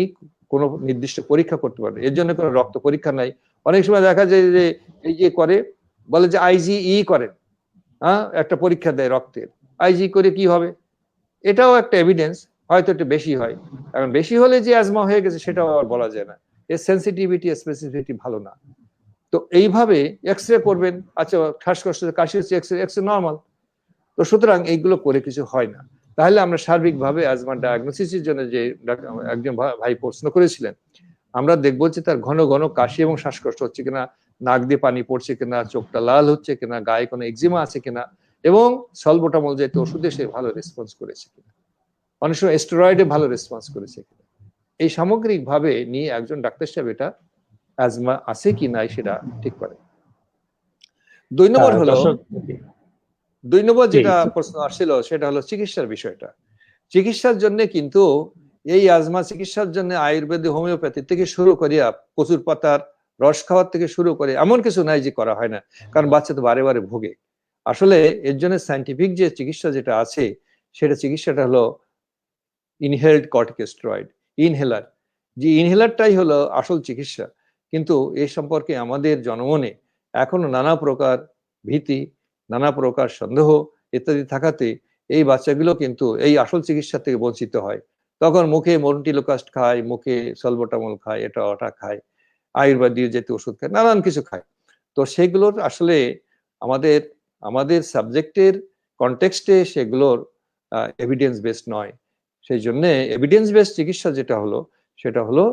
কোন নির্দিষ্ট পরীক্ষা করতে পারবেন, এর জন্য কোনো রক্ত পরীক্ষা নাই। অনেক সময় দেখা যায় যে এই যে করে বলে যে আইজিই করেন, হ্যাঁ, একটা পরীক্ষা দেয় রক্তের, আইজি করে কি হবে? এটাও একটা এভিডেন্স, হয়তো একটু বেশি হয়। কারণ বেশি হলে যে অ্যাজমা হয়ে গেছে সেটাও আর বলা যায় না, এর সেন্সিটিভিটি স্পেসিফিসিটি ভালো না। তো এইভাবে এক্সরে করবেন, আচ্ছা শ্বাসকষ্ট কাশি হচ্ছে, এক্সরে নর্মাল। তো সুতরাং এইগুলো করে কিছু হয় না। তাহলে আমরা সার্বিকভাবে অ্যাজমা ডায়াগনোসিসের জন্য যে একজন ভাই প্রশ্ন করেছিলেন, আমরা দেখবো যে তার ঘন ঘন কাশি এবং শ্বাসকষ্ট হচ্ছে কিনা, নাক দিয়ে পানি পড়ছে কিনা, চোখটা লাল হচ্ছে কিনা, গায়ে কোনো এক্সিমা আছে কিনা, এবং সলবোটামল জাতীয় ওষুধে সে ভালো রেসপন্স করেছে কিনা, অনেক সময় স্টেরয়েডে ভালো রেসপন্স করেছে কিনা। এই সামগ্রিক ভাবে নিয়ে একজন ডাক্তার সাহেব এটা অ্যাজমা আছে কি নাই সেটা ঠিক করে। 2 নম্বর হলো, দর্শক 2 নম্বর জি, যেটা প্রশ্ন আসছিল সেটা হলো চিকিৎসার বিষয়টা। চিকিৎসার জন্য কিন্তু এই অ্যাজমা চিকিৎসার জন্য আয়ুর্বেদিক হোমিওপ্যাথি থেকে শুরু করে প্রচুর পাতার রস খাওয়ার থেকে শুরু করে এমন কিছু নাই যে করা হয় না, কারণ বাচ্চা তো বারে বারে ভোগে। আসলে এর জন্য সায়েন্টিফিক যে চিকিৎসা যেটা আছে, সেটা চিকিৎসাটা হলো ইনহেলড কর্টিকোস্টেরয়েড, ইনহেলার। যে ইনহেলারটাই হলো আসল চিকিৎসা। কিন্তু এই সম্পর্কে আমাদের জনমনে এখনো নানা প্রকার ভীতি, নানা প্রকার সন্দেহ ইত্যাদি থাকাতে এই বাচ্চাগুলো কিন্তু এই আসল চিকিৎসা থেকে বঞ্চিত হয়। তখন মুখে মন্টিলোকাস্ট খায়, মুখে সলবোটামল খায়, এটা ওটা খায়, আয়ুর্বেদীয় জাতীয় ওষুধ খায়, নানান কিছু খায়। তো সেগুলোর আসলে আমাদের আমাদের সাবজেক্টের কনটেক্সটে সেগুলোর এভিডেন্স বেসড নয়। সেই জন্য এভিডেন্স বেসড চিকিৎসা যেটা হলো, সেটা হলো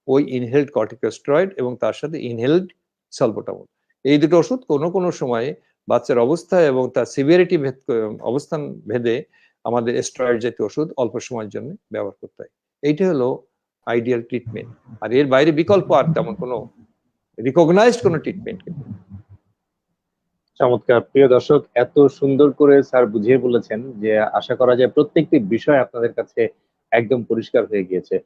ওই ইনহেলড কর্টিকোস্টেরয়েড এবং তার সাথে ইনহেলড সলবোটামল। এই দুটো ওষুধ কোনো কোনো সময়ে বাচ্চার অবস্থা এবং তার সিভিয়ারিটি অবস্থান ভেদে আমাদের স্টেরয়েড জাতীয় ওষুধ অল্প সময়ের জন্য ব্যবহার করতে হয়। এইটা হলো আইডিয়াল ট্রিটমেন্ট। আর এর বাইরে বিকল্প আর তেমন কোনো রিকগনাইজড কোনো ট্রিটমেন্ট। চমৎকার। প্রিয় দর্শক, এত সুন্দর করে স্যার বুঝিয়ে বলেছেন যে আশা করা যায় প্রত্যেকটি বিষয় আপনাদের কাছে একদম পরিষ্কার হয়ে গিয়েছে।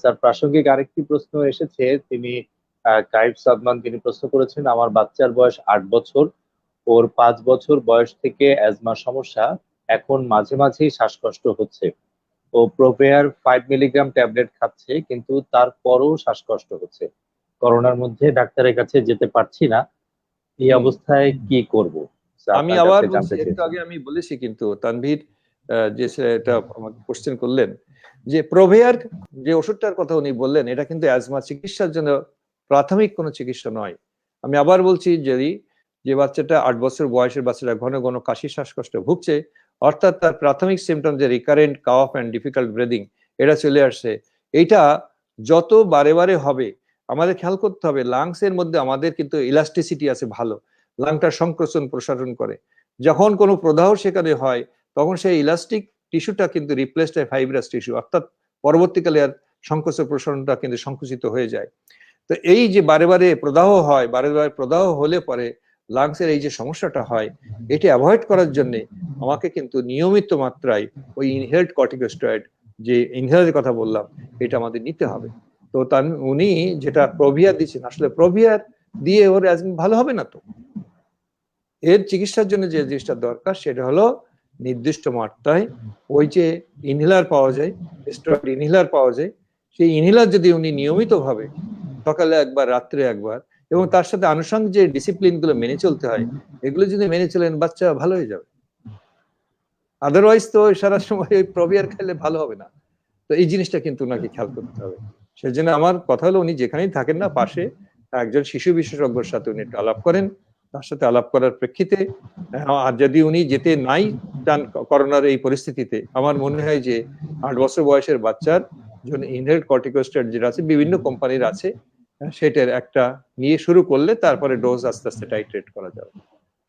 স্যার, প্রাসঙ্গিক আরেকটি প্রশ্ন এসেছে, তিনি কাইফ সাদমান তিনি প্রশ্ন করেছেন, আমার বাচ্চার বয়স 8 বছর, ওর 5 বছর বয়স থেকে অ্যাজমা সমস্যা, এখন মাঝে মাঝেই শ্বাসকষ্ট হচ্ছে। ও প্রোভেয়ার 5 মিলিগ্রাম ট্যাবলেট খাচ্ছে, কিন্তু তারপরও শ্বাসকষ্ট হচ্ছে। করোনার মধ্যে ডাক্তারের কাছে যেতে পারছি না, এই হুম। অবস্থায় কি করব? স্যার, আমি আপনার আবার কাছে বলছি, জানতে একটু চেয়েছি। আগে আমি বলেছি কিন্তু তানভীর, যে এটা আমাকে কোশ্চেন করলেন, যে প্রোভেয়ার যে ওষুধটার কথা উনি বললেন, এটা কিন্তু অ্যাজমা চিকিৎসার জন্য প্রাথমিক কোনো চিকিৎসা নয়। আমি আবার বলছি, যদি যে বাচ্চাটা 8 বছর বয়সের বাচ্চাটা ঘন ঘন কাশি শ্বাসকষ্ট ভুগছে, অর্থাৎ তার প্রাথমিক সিমটম যে recurrent calf and difficult breathing, এটা চলে আসছে, এইটা যত বারে বারে হবে, আমাদের খেয়াল করতে হবে লাংসের মধ্যে আমাদের কিন্তু ইলাস্টিসিটি আছে ভালো, লাংটা সংকোচন প্রসারণ করে। যখন কোনো প্রদাহ সেখানে হয়, তখন সেই ইলাস্টিক টিস্যুটা কিন্তু রিপ্লেসড হয় ফাইব্রাস টিস্যু, অর্থাৎ পরবর্তীকালে আর সংকোচন প্রসারণটা কিন্তু সংকুচিত হয়ে যায়। তো এই যে বারে বারে প্রদাহ হয়, বারে বারে প্রদাহ হলে পরে লাংসের এই যে সমস্যাটা হয়, এটা অ্যাভয়েড করার জন্য আমাকে কিন্তু নিয়মিত মাত্রায় ওই ইনহেলড কর্টিকোস্টেরয়েড, যে ইনহেলারের কথা বললাম, এটা আমাদের নিতে হবে। তো তার উনি যেটা প্রোভিয়ার দিচ্ছেন, আসলে প্রোভিয়ার দিয়ে ওর ভালো হবে না। তো এর চিকিৎসার জন্য যে জিনিসটা দরকার সেটা হলো নির্দিষ্ট মাত্রায় ওই যে ইনহেলার পাওয়া যায়, স্টেরয়েড ইনহেলার পাওয়া যায়, সেই ইনহেলার যদি উনি নিয়মিতভাবে সকালে একবার, রাত্রে একবার, এবং তার সাথে আনুষঙ্গিক যে ডিসিপ্লিন গুলো মেনে চলতে হয়, এগুলো যদি মেনে চলেন, বাচ্চা ভালো হয়ে যাবে। আদারওয়াইজ তো সারা সময় ওই প্রোভিয়ার খেলে ভালো হবে না। তো এই জিনিসটা কিন্তু ওনাকে খেয়াল করতে হবে। সেজন্য আমার কথা হলো, উনি যেখানেই থাকেন না, পাশে একজন শিশু বিশেষজ্ঞের সাথে উনি একটু আলাপ করেন। তার সাথে আলাপ করার প্রেক্ষিতে, আর যদি উনি যেতে নাই চান করোনার এই পরিস্থিতিতে, আমার মনে হয় যে 8 বছর বয়সের বাচ্চার জন্য ইনহেলড কর্টিকোস্টেরয়েড যেটা আছে, বিভিন্ন কোম্পানির আছে, সেটার একটা নিয়ে শুরু করলে তারপরে ডোজ আস্তে আস্তে টাইট্রেট করা যাবে,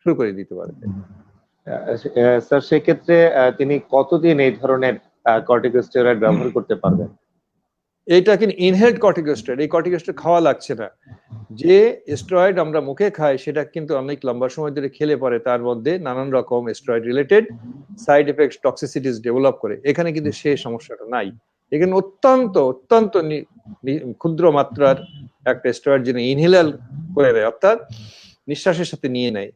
শুরু করে দিতে পারে। স্যার, সেক্ষেত্রে তিনি কতদিন এই ধরনের কর্টিকোস্টেরয়েড ব্যবহার করতে পারবেন? এইটা কিন্তু ইনহেলড কর্টিকোস্টেরয়েড, এই কর্টিকোস্টেরয়েড খাওয়া লাগছে না। যে স্টেরয়েড আমরা মুখে খাই, সেটা কিন্তু অনেক লম্বা সময় ধরে খেলে পরে তার মধ্যে নানান রকম steroid related side effect, toxicities develop করে। এখানে কিন্তু সেই সমস্যাটা নাই। এখানে অত্যন্ত অত্যন্ত ক্ষুদ্র মাত্রার একটা স্টেরয়েড যিনি ইনহেলার করে দেয়, অর্থাৎ নিঃশ্বাসের সাথে নিয়ে নেয়,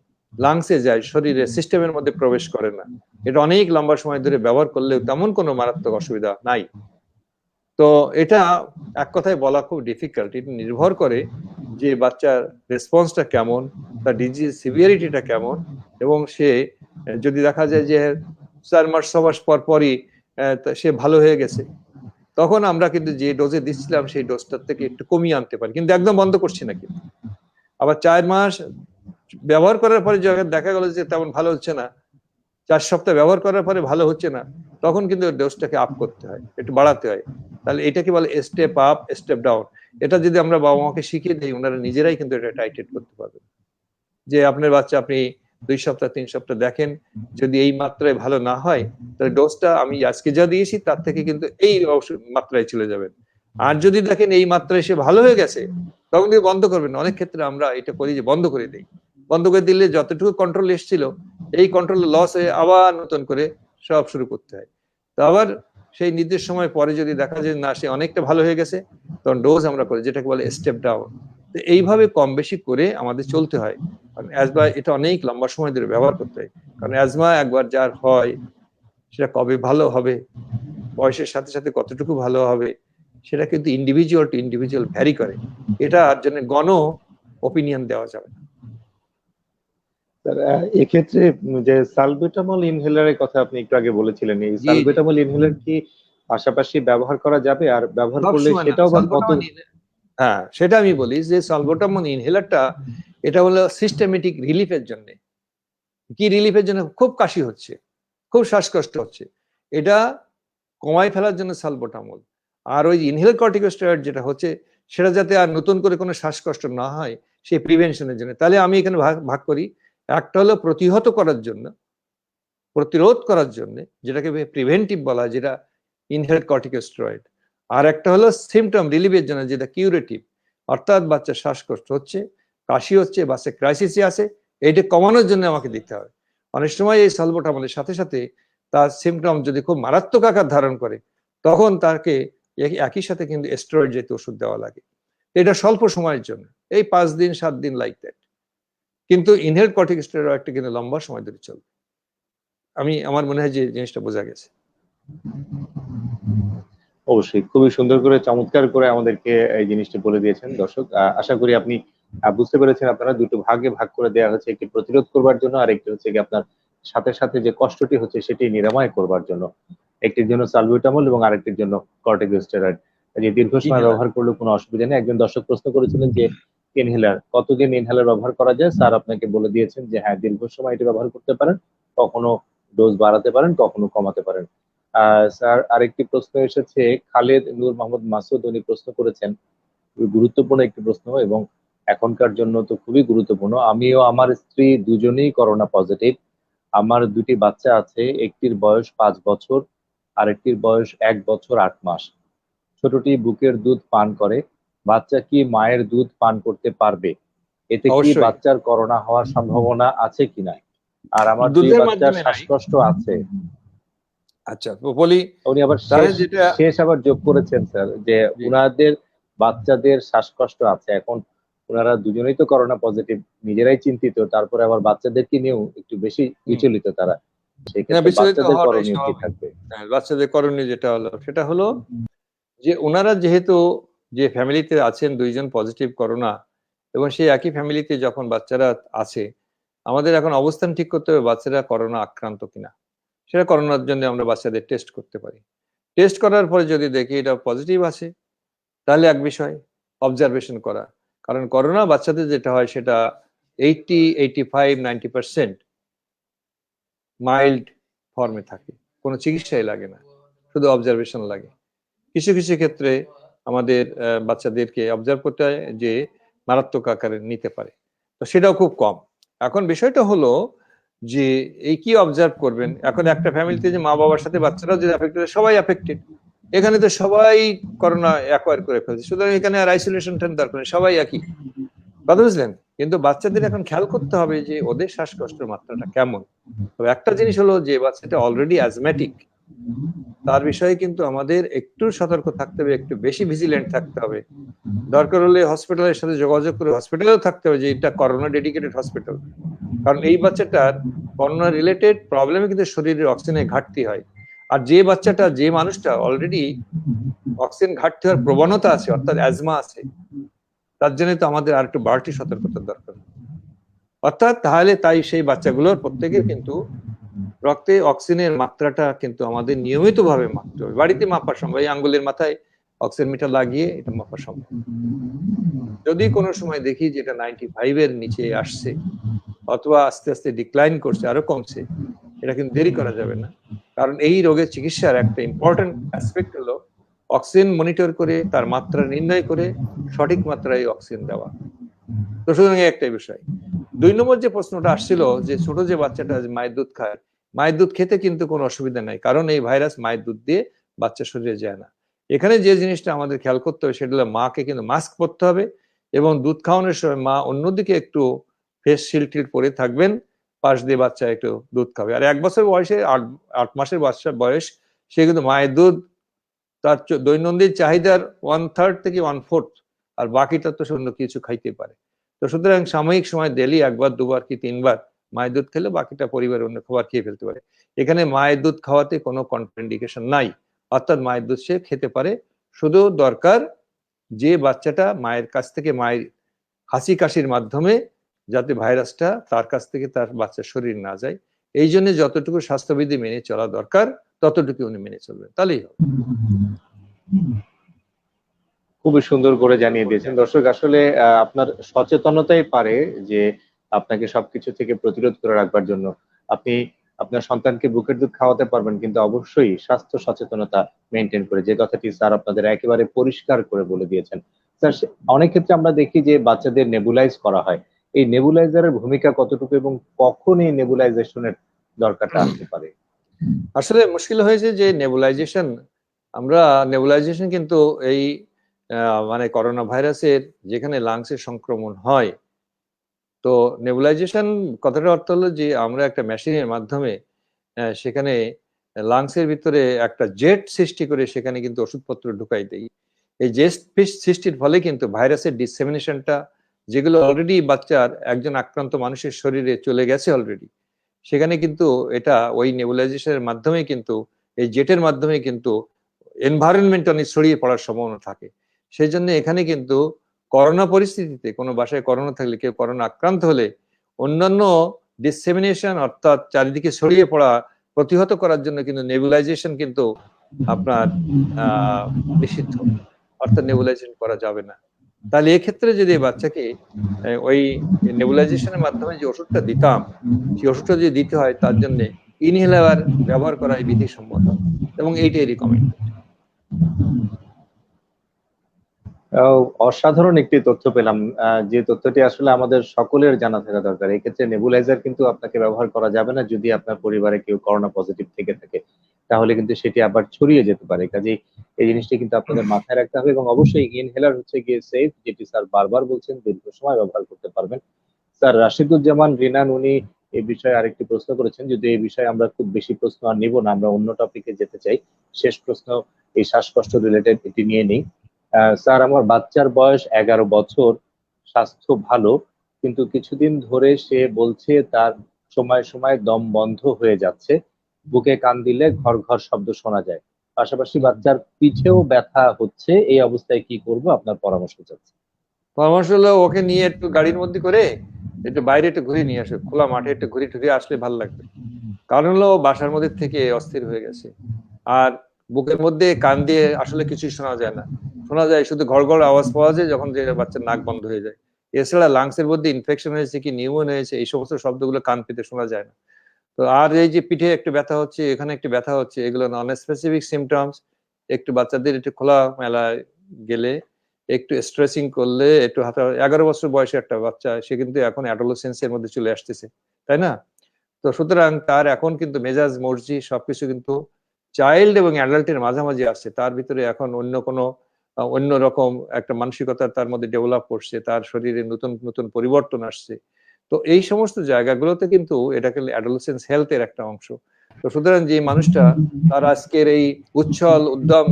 লাংসে যায়, শরীরের সিস্টেমের মধ্যে প্রবেশ করে না। এটা অনেক লম্বা সময় ধরে ব্যবহার করলেও তেমন কোনো মারাত্মক অসুবিধা নাই। তো এটা এক কথায় বলা খুব ডিফিকাল্ট। এটা নির্ভর করে যে বাচ্চার রেসপন্সটা কেমন, তার ডিজিজ সিভিয়ারিটিটা কেমন, এবং সে যদি দেখা যায় যে 4 মাস 6 মাস পর পরই সে ভালো হয়ে গেছে, তখন আমরা কিন্তু যে ডোজে দিচ্ছিলাম সেই ডোজটার থেকে একটু কমিয়ে আনতে পারি, কিন্তু একদম বন্ধ করছি না। কিন্তু আবার 4 মাস ব্যবহার করার পরে যখন দেখা গেল যে তেমন ভালো হচ্ছে না, 4 সপ্তাহ ব্যবহার করার পরে ভালো হচ্ছে না, তখন কিন্তু ডোজটাকে আপ করতে হয়, একটু বাড়াতে হয়। তাহলে এটাকে বলে স্টেপ আপ স্টেপ ডাউন। এটা যদি আমরা বাবা মাকে শিখিয়ে দিই, ওনারা নিজেরাই কিন্তু এটা টাইট্রেট করতে পারবে। যে আপনার বাচ্চা আপনি 2 সপ্তাহ 3 সপ্তাহ দেখেন, যদি এই মাত্রায় ভালো না হয়, তাহলে ডোজটা আমি আজকে যা দিয়েছি তার থেকে কিন্তু এই মাত্রায় চলে যাবেন। আর যদি দেখেন এই মাত্রায় সে ভালো হয়ে গেছে, তখন কিন্তু বন্ধ করবেন। অনেক ক্ষেত্রে আমরা এটা করি যে বন্ধ করে দিই। বন্ধ করে দিলে যতটুকু কন্ট্রোল এসেছিল, এই কন্ট্রোল লস হয়ে আবার নতুন করে সব শুরু করতে হয়। তো আবার সেই নির্দিষ্ট সময় পরে যদি দেখা যায় না, সে অনেকটা ভালো হয়ে গেছে, তখন ডোজ আমরা করি, যেটাকে বলে স্টেপ ডাউন। তো এইভাবে কম বেশি করে আমাদের চলতে হয়। কারণ অ্যাজমা এটা অনেক লম্বা সময় ধরে ব্যবহার করতে হয়। কারণ অ্যাজমা একবার যার হয়, সেটা কবে ভালো হবে, বয়সের সাথে সাথে কতটুকু ভালো হবে, সেটা কিন্তু ইন্ডিভিজুয়াল টু ইন্ডিভিজুয়াল ভ্যারি করে। এটার জন্য গণ ওপিনিয়ন দেওয়া যাবে না। স্যার, এক্ষেত্রে যে সালবেটামল ইনহেলারের কথা আপনি একটু আগে বলেছিলেন, এই সালবেটামল ইনহেলার কি পাশাপাশি ব্যবহার করা যাবে? আর ব্যবহার করলে সেটাও বা কত? হ্যাঁ, সেটা আমি বলি যে সালবেটামল ইনহেলারটা, এটা হলো সিস্টেমেটিক রিলিফের জন্য। কি রিলিফের জন্য? খুব কাশি হচ্ছে, খুব শ্বাসকষ্ট হচ্ছে, এটা কমাই ফেলার জন্য সালবেটামল। আর ওই ইনহেলার কর্টিকোস্টেরয়েড যেটা হচ্ছে, সেটা যাতে আর নতুন করে কোনো শ্বাসকষ্ট না হয়, সেই প্রিভেনশনের জন্য। তাহলে আমি এখানে ভাগ করি, একটা হলো প্রতিহত করার জন্য, প্রতিরোধ করার জন্য, যেটাকে প্রিভেন্টিভ বলা, যেটা ইনহেলার কর্টিকোস্টেরয়েড। আর একটা হলো সিমটম রিলিফের জন্য, যেটা কিউরেটিভ, অর্থাৎ বাচ্চার শ্বাসকষ্ট হচ্ছে, কাশি হচ্ছে, বাচ্চা ক্রাইসিসে আছে, এইটা কমানোর জন্য আমাকে দিতে হবে। অনেক সময় এই সালবেটামলের সাথে সাথে তার সিমটম যদি খুব মারাত্মক আকার ধারণ করে, তখন তাকে একই সাথে কিন্তু স্টেরয়েড জাতীয় ওষুধ দেওয়া লাগে। এটা স্বল্প সময়ের জন্য, এই 5 দিন 7 দিন লাইক দ্যাট। কিন্তু ইনহেলড কর্টিকোস্টেরয়েডটা কিন্তু লম্বা সময় ধরে চলবে। আমার মনে হয় যে জিনিসটা বোঝা গেছে। অবশ্যই খুবই সুন্দর করে চমৎকার করে আমাদেরকে এই জিনিসটা বলে দিয়েছেন দর্শক। আশা করি আপনি বুঝতে পেরেছেন। আপনারা দুটো ভাগে ভাগ করে দেওয়া হয়েছে, একটি প্রতিরোধ করবার জন্য আর একটি হচ্ছে কি আপনার সাথে সাথে যে কষ্টটি হচ্ছে সেটি নিরাময় করবার জন্য। একটির জন্য সালবিউটামল এবং আরেকটির জন্য কর্টিকোস্টেরয়েড। যে দীর্ঘ সময় ব্যবহার করলে কোনো অসুবিধা নেই। একজন দর্শক প্রশ্ন করেছিলেন যে ইনহেলার কতদিন ইনহেলার ব্যবহার করা যায়? স্যার আপনাকে বলে দিয়েছেন যে হ্যাঁ, দীর্ঘ সময় এটি ব্যবহার করতে পারেন, কখনো ডোজ বাড়াতে পারেন, কখনো কমাতে পারেন। স্যার আরেকটি প্রশ্ন এসেছে খালেদ নূর মোহাম্মদ মাসুদ, উনি প্রশ্ন করেছেন, খুবই গুরুত্বপূর্ণ একটি প্রশ্ন এবং এখনকার জন্য তো খুবই গুরুত্বপূর্ণ। আমিও আমার স্ত্রী দুজনেই করোনা পজিটিভ। আমার দুটি বাচ্চা আছে, একটির বয়স 5 বছর, আরেকটির বয়স 1 বছর 8 মাস। ছোটটি বুকের দুধ পান করে। বাচ্চা কি মায়ের দুধ পান করতে পারবে? এতে কি অবশ্যই বাচ্চার করোনা হওয়ার সম্ভাবনা আছে কিনা? আর আমার 2 দুধের বাচ্চার মাধ্যমে নাই। শ্বাসকষ্ট আছে। আচ্ছা, তো বলি উনি আবার তাহলে যেটা শেষ আবার যোগ করেছেন স্যার যে জি, উনাদের বাচ্চাদের শ্বাসকষ্ট আছে। এখন উনারা দুজনেই তো করোনা পজিটিভ, নিজেরাই চিন্তিত, তারপরে আবার বাচ্চাদেরকে নিয়েও একটু বেশি বিচলিত তারা। না, সেক্ষেত্রে বিচলিত বাচ্চাদের হওয়াটাই করণীয় কি স্বাভাবিক। থাকবে? হ্যাঁ, বাচ্চাদের করণীয় যেটা হলো সেটা হলো যে ওনারা যেহেতু যে ফ্যামিলিতে আছেন 2 জন পজিটিভ করোনা, এবং সেই একই ফ্যামিলিতে যখন বাচ্চারা আছে, আমাদের এখন অবস্থান ঠিক করতে হবে বাচ্চারা করোনা আক্রান্ত কিনা। সেটা করোনার জন্য আমরা বাচ্চাদের টেস্ট করতে পারি। টেস্ট করার পরে যদি দেখি এটা পজিটিভ আছে, তাহলে এক বিষয় অবজারভেশন করা। কারণ করোনা বাচ্চাদের যেটা হয় সেটা 80, 85, 90% মাইল্ড ফর্মে থাকে, কোনো চিকিৎসাই লাগে না, শুধু অবজারভেশন লাগে। কিছু কিছু ক্ষেত্রে আমাদের বাচ্চাদেরকে অবজার্ভ করতে হয় যে মারাত্মক আকারে নিতে পারে, তো সেটাও খুব কম। এখন বিষয়টা হলো যে এই কি অবজার্ভ করবেন, এখন একটা ফ্যামিলিতে যে মা বাবার সাথে বাচ্চারাও যে অ্যাফেক্টেড, সবাই অ্যাফেক্টেড, এখানে তো সবাই করোনা অ্যাকোয়ার করে ফেলছে, সুতরাং এখানে আর আইসোলেশন দরকার নেই, সবাই একই কথা, বুঝলেন? কিন্তু বাচ্চাদের এখন খেয়াল করতে হবে যে ওদের শ্বাসকষ্টের মাত্রাটা কেমন। তবে একটা জিনিস হলো যে বাচ্চাটা অলরেডি অ্যাজমেটিক, তার বিষয়ে কিন্তু আমাদের একটু সতর্ক থাকতে হবে, একটু বেশি ভিজিলেন্ট থাকতে হবে। দরকার হলে হসপিটালের সাথে যোগাযোগ করে হসপিটালেও থাকতে হবে যে এটা করোনা ডেডিকেটেড হসপিটাল। কারণ এই বাচ্চাটার করোনা রিলেটেড প্রবলেমে কিন্তু শরীরের অক্সিজেনের ঘাটতি হয়। আর যে মানুষটা অলরেডি অক্সিজেন ঘাটতি হওয়ার প্রবণতা আছে, অর্থাৎ অ্যাজমা আছে, তার জন্য তো আমাদের আর একটু বাড়তি সতর্কতার দরকার। অর্থাৎ তাই সেই বাচ্চাগুলোর প্রত্যেকের কিন্তু রক্তে অক্সিজেনের মাত্রাটা কিন্তু আমাদের নিয়মিতভাবে মাপতে হবে। বাড়িতে মাপা সম্ভব, এই আঙ্গুলের মাথায় অক্সিজেন মিটার লাগিয়ে এটা মাপা সম্ভব। যদি কোনো সময় দেখি যে এটা 95 এর নিচে আসছে অথবা আস্তে আস্তে ডিক্লাইন করছে, আরো কমছে, এটা কিন্তু দেরি করা যাবে না। কারণ এই রোগের চিকিৎসার একটা ইম্পর্টেন্ট অ্যাসপেক্ট হলো অক্সিজেন মনিটর করে তার মাত্রা নির্ণয় করে সঠিক মাত্রায় অক্সিজেন দেওয়া। তো সুতরাং একটাই বিষয়। 2 নম্বর যে প্রশ্নটা আসছিল যে ছোট যে বাচ্চাটা মায়ের দুধ খায়, মায়ের দুধ খেতে কিন্তু কোনো অসুবিধা নাই, কারণ এই ভাইরাস মায়ের দুধ দিয়ে বাচ্চা শরীরে যায় না। এখানে যে জিনিসটা আমাদের খেয়াল করতে হবে সেটা হলো মাকে কিন্তু মাস্ক পরতে হবে, এবং দুধ খাওয়ানোর সময় মা অন্যদিকে একটু ফেস শিল্ড টিল্ড পরে থাকবেন, পাশ দিয়ে বাচ্চা একটু দুধ খাবে। আর 1 বছর বয়সে 8 মাসের বাচ্চার বয়স, সে কিন্তু মায়ের দুধ তার দৈনন্দিন চাহিদার 1/3 থেকে 1/4, আর বাকিটা তো অন্য কিছু খাইতে পারে। তো সুতরাং সাময়িক সময় ডেলি 1 বার 2 বার কি 3 বার মায়ের দুধ খেলে বাকিটা পরিবারের অন্য খাবার খেয়ে ফেলতে পারে। এখানে মায়ের দুধ খাওয়াতে কোনো কন্ট্রাইন্ডিকেশন নাই, অর্থাৎ মায়ের দুধ সে খেতে পারে। শুধু দরকার যে বাচ্চাটা মায়ের কাছ থেকে, মায়ের হাসি কাশির মাধ্যমে যাতে ভাইরাসটা তার কাছ থেকে তার বাচ্চার শরীর না যায়, এই জন্য যতটুকু স্বাস্থ্যবিধি মেনে চলা দরকার ততটুকু উনি মেনে চলবেন, তাহলেই হবে। খুবই সুন্দর করে জানিয়ে দিয়েছেন দর্শক। আসলে আপনার সচেতনতাই পারে যে আপনাকে সবকিছু থেকে প্রতিরোধ করে রাখবার জন্য। আপনি আপনার সন্তানকে বুকের দুধ খাওয়াতে পারবেন, কিন্তু অবশ্যই স্বাস্থ্য সচেতনতা মেনটেন করে, যে কথাটি স্যার আপনাদের একেবারে পরিষ্কার করে বলে দিয়েছেন। স্যার অনেক ক্ষেত্রে আমরা দেখি যে বাচ্চাদের নেবুলাইজ করা হয়, এই নেবুলাইজারের ভূমিকা কতটুকু এবং কখন এই নেবুলাইজেশনের দরকারটা আসতে পারে? আসলে মুশকিল হয়েছে যে নেবুলাইজেশন কিন্তু এই মানে করোনা ভাইরাসের যেখানে লাংসের সংক্রমণ হয়, তো নেবুলাইজেশন কথাটা অর্থ হলো যে আমরা একটা মেশিনের মাধ্যমে সেখানে লাংসের ভিতরে একটা জেট সৃষ্টি করে সেখানে কিন্তু ওষুধপত্র ঢুকাই দেই, এই জেস্ট সৃষ্টির ফলে কিন্তু ভাইরাসের ডিসেমিনেশনটা, যেগুলো অলরেডি বাচ্চার একজন আক্রান্ত মানুষের শরীরে চলে গেছে অলরেডি, সেখানে কিন্তু এটা ওই নেবুলাইজেশনের মাধ্যমে কিন্তু এই জেটের মাধ্যমে কিন্তু এনভায়রনমেন্ট অনেক ছড়িয়ে পড়ার সম্ভাবনা থাকে। সেই জন্য এখানে কিন্তু করোনা পরিস্থিতিতে কোনো বাসায় করোনা থাকলে, কেউ করোনা আক্রান্ত হলে অন্যান্য ডিসেমিনেশন অর্থাৎ চারিদিকে ছড়িয়ে পড়া প্রতিহত করার জন্য কিন্তু নেবুলাইজেশন কিন্তু আপনার নিষিদ্ধ, অর্থাৎ নেবুলাইজেশন করা যাবে না। তাহলে এক্ষেত্রে যদি বাচ্চাকে ওই নেবুলাইজেশনের মাধ্যমে যে ওষুধটা দিতাম, সেই ওষুধটা যদি দিতে হয় তার জন্য ইনহেলার ব্যবহার করাই বিধিসম্মত এবং এইটাই রিকমেন্ড। অসাধারণ একটি তথ্য পেলাম, যে তথ্যটি আসলে আমাদের সকলের জানা থাকা দরকার। এক্ষেত্রে নেবুলাইজার কিন্তু আপনাকে ব্যবহার করা যাবে না যদি আপনার পরিবারে কেউ করোনা পজিটিভ থেকে থাকে, তাহলে কিন্তু সেটি আবার ছড়িয়ে যেতে পারে। কাজেই এই জিনিসটি কিন্তু আপনাদের মাথায় রাখতে হবে। এবং অবশ্যই ইনহেলার হচ্ছে গিয়ে সেফ, যেটি স্যার বারবার বলছেন, দীর্ঘ সময় ব্যবহার করতে পারবেন। স্যার রাশিদুজ্জামান রিনান উনি এই বিষয়ে আরেকটি প্রশ্ন করেছেন, যদি এই বিষয়ে আমরা খুব বেশি প্রশ্ন আর নিব না, আমরা অন্য টপিকে যেতে চাই। শেষ প্রশ্ন এই শ্বাসকষ্ট রিলেটেড এটি নিয়ে নেই। স্যার, আমার বাচ্চার বয়স 11 বছর, স্বাস্থ্য ভালো, কিন্তু কিছুদিন ধরে সে বলছে তার সময় সময় দম বন্ধ হয়ে যাচ্ছে, বুকে কান দিলে ঘর ঘর শব্দ শোনা যায়, পাশাপাশি বাচ্চার পিঠেও ব্যথা হচ্ছে। এই অবস্থায় কি করব, আপনার পরামর্শ চাচ্ছি। পরামর্শ হলো ওকে নিয়ে একটু গাড়ির মধ্যে করে একটু বাইরে একটু ঘুরে নিয়ে আসে, খোলা মাঠে একটু ঘুরে টুরে আসলে ভালো লাগবে। কারণ হলো বাসার মধ্যে থেকে অস্থির হয়ে গেছে, আর বুকের মধ্যে কান দিয়ে আসলে কিছু শোনা যায় না, শোনা যায় শুধু ঘড় ঘড় আওয়াজ পাওয়া যায় যখন যে বাচ্চার নাক বন্ধ হয়ে যায়। এছাড়া লাংসের মধ্যে ইনফেকশন হয়েছে কি নিউমোনিয়া হয়েছে এই সমস্ত শব্দগুলো কান পেতে শোনা যায় না। তো আর এই যে পিঠে একটু ব্যথা হচ্ছে, এখানে একটু ব্যথা হচ্ছে, এগুলো নন স্পেসিফিক সিমটমস। একটু বাচ্চাদের একটু খোলা মেলায় গেলে, একটু স্ট্রেচিং করলে, একটু হাতে 11 বছর বয়সে একটা বাচ্চা, সে কিন্তু এখন অ্যাডোলেসেন্সের মধ্যে চলে আসতেছে, তাই না? তো সুতরাং তার এখন কিন্তু মেজাজ মর্জি সবকিছু কিন্তু চাইল্ড এবং অ্যাডাল্টের মাঝামাঝি আসছে। তার ভিতরে এখন অন্য রকম একটা মানসিকতা তার মধ্যে ডেভেলপ করছে, তার শরীরে নতুন নতুন পরিবর্তন আসছে। তো এই সমস্ত জায়গাগুলোতে কিন্তু এটাকে অ্যাডোলেসেন্স হেলথের একটা অংশ। তো সুতরাং যে মানুষটা তার আজকের এই উচ্ছল উদ্যম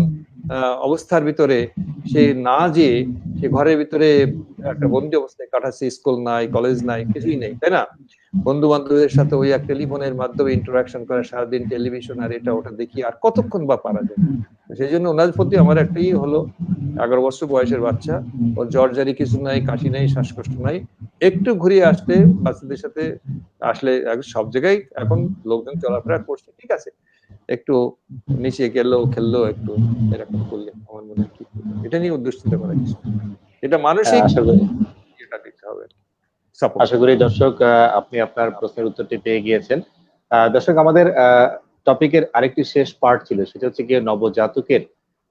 অবস্থার ভিতরে সে না যে সে ঘরের ভিতরে একটা বন্দি অবস্থায় কাটাচ্ছে, স্কুল নাই, কলেজ নাই, কিছুই নেই, তাই না? বন্ধু বান্ধবদের সাথে ওই এক টেলিফোনের মাধ্যমে ইন্টারাকশন করে, সারাদিন টেলিভিশন আর এটা ওটা দেখি, আর কতক্ষণ বা পারা যায়। সেই জন্য ওনার প্রতি আমার একটাই হলো, 11 বছর বয়সের বাচ্চা, ওর জ্বর জারি কিছু নাই, কাশি নাই, শ্বাসকষ্ট নাই, একটু ঘুরিয়ে আসলে বাচ্চাদের সাথে আসলে সব জায়গায় এখন লোকজন চলাফেরা করছে, ঠিক আছে, একটু নিচে গেল খেললো একটু, এরকম করলে আমার মনে হয় ঠিক, এটা নিয়ে উদ্দেশ্যিত করা কিছু, এটা মানসিক এটা দিতে হবে। আশা করি দর্শক আপনি আপনার প্রশ্নের উত্তরটি পেয়ে গিয়েছেন। দর্শক, আমাদের টপিকের আরেকটি শেষ পার্ট ছিল, সেটা হচ্ছে গিয়ে নবজাতকের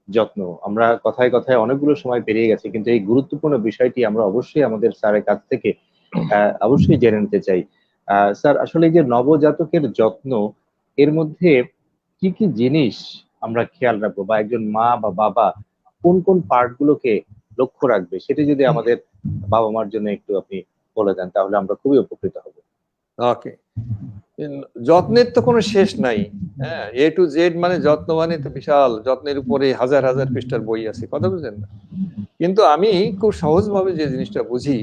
যত্ন। আমরা কথায় কথায় অনেকগুলো সময় পেরিয়ে গেছে, কিন্তু এই গুরুত্বপূর্ণ বিষয়টি আমরা অবশ্যই আমাদের স্যারের কাছ থেকে অবশ্যই জেনে নিতে চাই। স্যার, আসলে এই যে নবজাতকের যত্ন, এর মধ্যে কি কি জিনিস আমরা খেয়াল রাখবো, বা একজন মা বা বাবা কোন কোন পার্ট গুলোকে লক্ষ্য রাখবে, সেটা যদি আমাদের বাবা মার জন্য একটু আপনি বলে দেন, তাহলে আমরা খুবই উপকৃত হব। ওকে, যত্নের তো কোনো শেষ নাই। হ্যাঁ, এ টু জেড মানে যত্ন, মানে তো বিশাল, যত্নের উপরে হাজার হাজার পৃষ্ঠার বই আছে, কথা বুঝলেন না? কিন্তু আমি খুব সহজভাবে যে জিনিসটা বুঝি,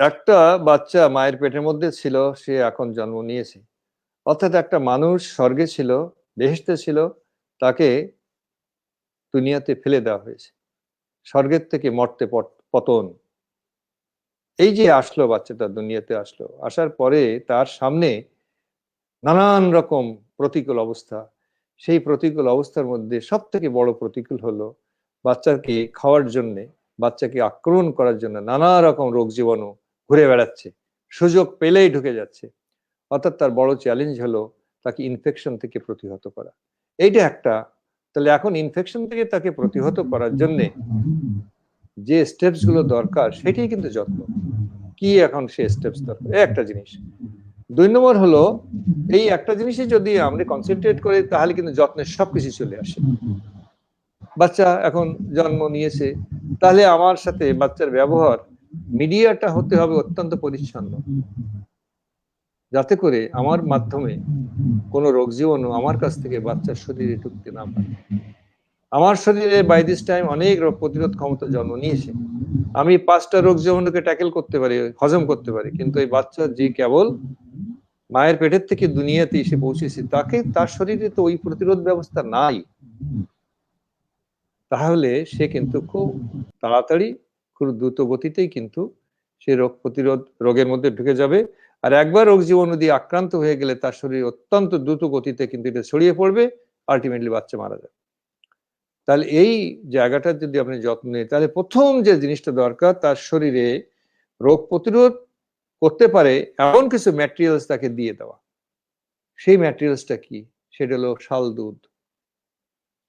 একটা বাচ্চা মায়ের পেটের মধ্যে ছিল, সে এখন জন্ম নিয়েছে, অর্থাৎ একটা মানুষ স্বর্গে ছিল, বেহেশতে ছিল, তাকে দুনিয়াতে ফেলে দেওয়া হয়েছে, স্বর্গের থেকে মর্তে পতন। এই যে আসলো বাচ্চাটা দুনিয়াতে আসলো, আসার পরে তার সামনে নানান রকম প্রতিকূল অবস্থা। সেই প্রতিকূল অবস্থার মধ্যে সব থেকে বড় প্রতিকূল হলো বাচ্চাকে খাওয়ার জন্য, বাচ্চাকে আক্রমণ করার জন্য নানা রকম রোগ জীবাণু ঘুরে বেড়াচ্ছে, সুযোগ পেলেই ঢুকে যাচ্ছে। অর্থাৎ তার বড় চ্যালেঞ্জ হলো তাকে ইনফেকশন থেকে প্রতিহত করা। এইটা একটা। তাহলে এখন ইনফেকশন থেকে তাকে প্রতিহত করার জন্য যে স্টেপস গুলো দরকার, সেটাই কিন্তু যত্ন। কি এখন সে স্টেপস দরকার, একটা জিনিস। 2 নম্বর হলো, এই একটা জিনিসই যদি আমরা কনসেন্ট্রেট করি তাহলে কিন্তু যত্নের সবকিছু চলে আসে। বাচ্চা এখন জন্ম নিয়েছে, তাহলে আমার সাথে বাচ্চার ব্যবহার, মিডিয়াটা হতে হবে অত্যন্ত পরিচ্ছন্ন, যাতে করে আমার মাধ্যমে কোনো রোগ জীবাণু আমার কাছ থেকে বাচ্চার শরীরে ঢুকতে না পারে। আমার শরীরে বাই দিস টাইম অনেক রোগ প্রতিরোধ ক্ষমতা জন্ম নিয়েছে, আমি 5টা রোগ জীবাণুকে ট্যাকেল করতে পারি, হজম করতে পারি, কিন্তু এই বাচ্চা যে কেবল মায়ের পেটের থেকে দুনিয়াতে এসে পৌঁছেছে, তার শরীরে তো ওই প্রতিরোধ ব্যবস্থা নাই। তাহলে সে কিন্তু খুব তাড়াতাড়ি, খুব দ্রুত গতিতেই কিন্তু সে রোগের মধ্যে ঢুকে যাবে। আর একবার রোগ জীবাণু দিয়ে আক্রান্ত হয়ে গেলে তার শরীর অত্যন্ত দ্রুত গতিতে কিন্তু এটা ছড়িয়ে পড়বে, আলটিমেটলি বাচ্চা মারা যাবে। তাহলে এই জায়গাটা যদি আপনি যত্ন নেন, তাহলে প্রথম যে জিনিসটা দরকার, তার শরীরে রোগ প্রতিরোধ করতে পারে এমন কিছু ম্যাটেরিয়ালস তাকে দিয়ে দেওয়া। সেই ম্যাটেরিয়ালসটা কি? সেটা হলো শাল দুধ।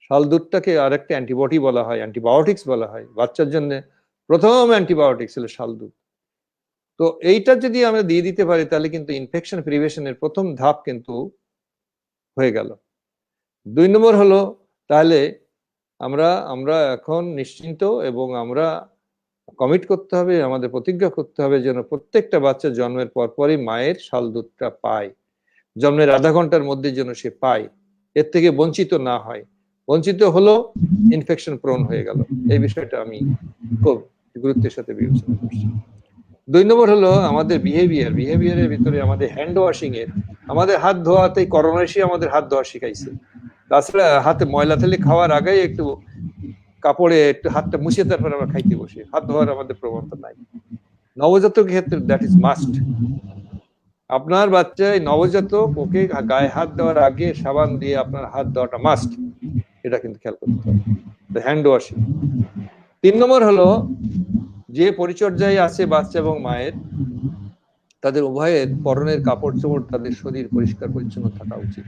শাল দুধটাকে আরেকটা অ্যান্টিবডি বলা হয়, অ্যান্টিবায়োটিক্স বলা হয়। বাচ্চার জন্য প্রথম অ্যান্টিবায়োটিক্স হলো শাল দুধ। তো এইটা যদি আমরা দিয়ে দিতে পারি, তাহলে কিন্তু ইনফেকশন প্রিভেনশনের প্রথম ধাপ কিন্তু হয়ে গেল। 2 নম্বর হলো, তাহলে আমরা এখন নিশ্চিন্ত এবং আমরা কমিট করতে হবে, আমাদের প্রতিজ্ঞা করতে হবে যেন প্রত্যেকটা বাচ্চা জন্মের পরপরই মায়ের শাল দুধটা পায়, জন্মের আধা ঘন্টার মধ্যে যেন সে পায়, এর থেকে বঞ্চিত না হয়। বঞ্চিত হলো ইনফেকশন প্রোন হয়ে গেল। এই বিষয়টা আমি খুব গুরুত্বের সাথে বিবেচনা করছি। 2 নম্বর হলো আমাদের বিহেভিয়ারের ভিতরে আমাদের হ্যান্ড ওয়াশিং এর, আমাদের হাত ধোয়াতেই করোনা এসে আমাদের হাত ধোয়া শিখাইছে। তাছাড়া হাতে ময়লা থাকলে খাওয়ার আগেই একটু কাপড়ে একটু হাতটা মুছিয়ে তারপর আমরা খাইতে বসি, হাত ধোয়ার আমাদের প্রবণতা নাই। নবজাতকের ক্ষেত্রে দ্যাট ইজ মাস্ট। আপনার বাচ্চায় নবজাতক, ওকে গায়ে হাত দেওয়ার আগে সাবান দিয়ে আপনার হাত দেওয়াটা মাস্ট, এটা কিন্তু খেয়াল করতে হবে, হ্যান্ড ওয়াশিং। 3 নম্বর হলো, যে পরিচর্যায় আছে বাচ্চা এবং মায়ের, তাদের উভয়ের পরনের কাপড় চোপড়, তাদের শরীর পরিষ্কার পরিচ্ছন্ন থাকা উচিত।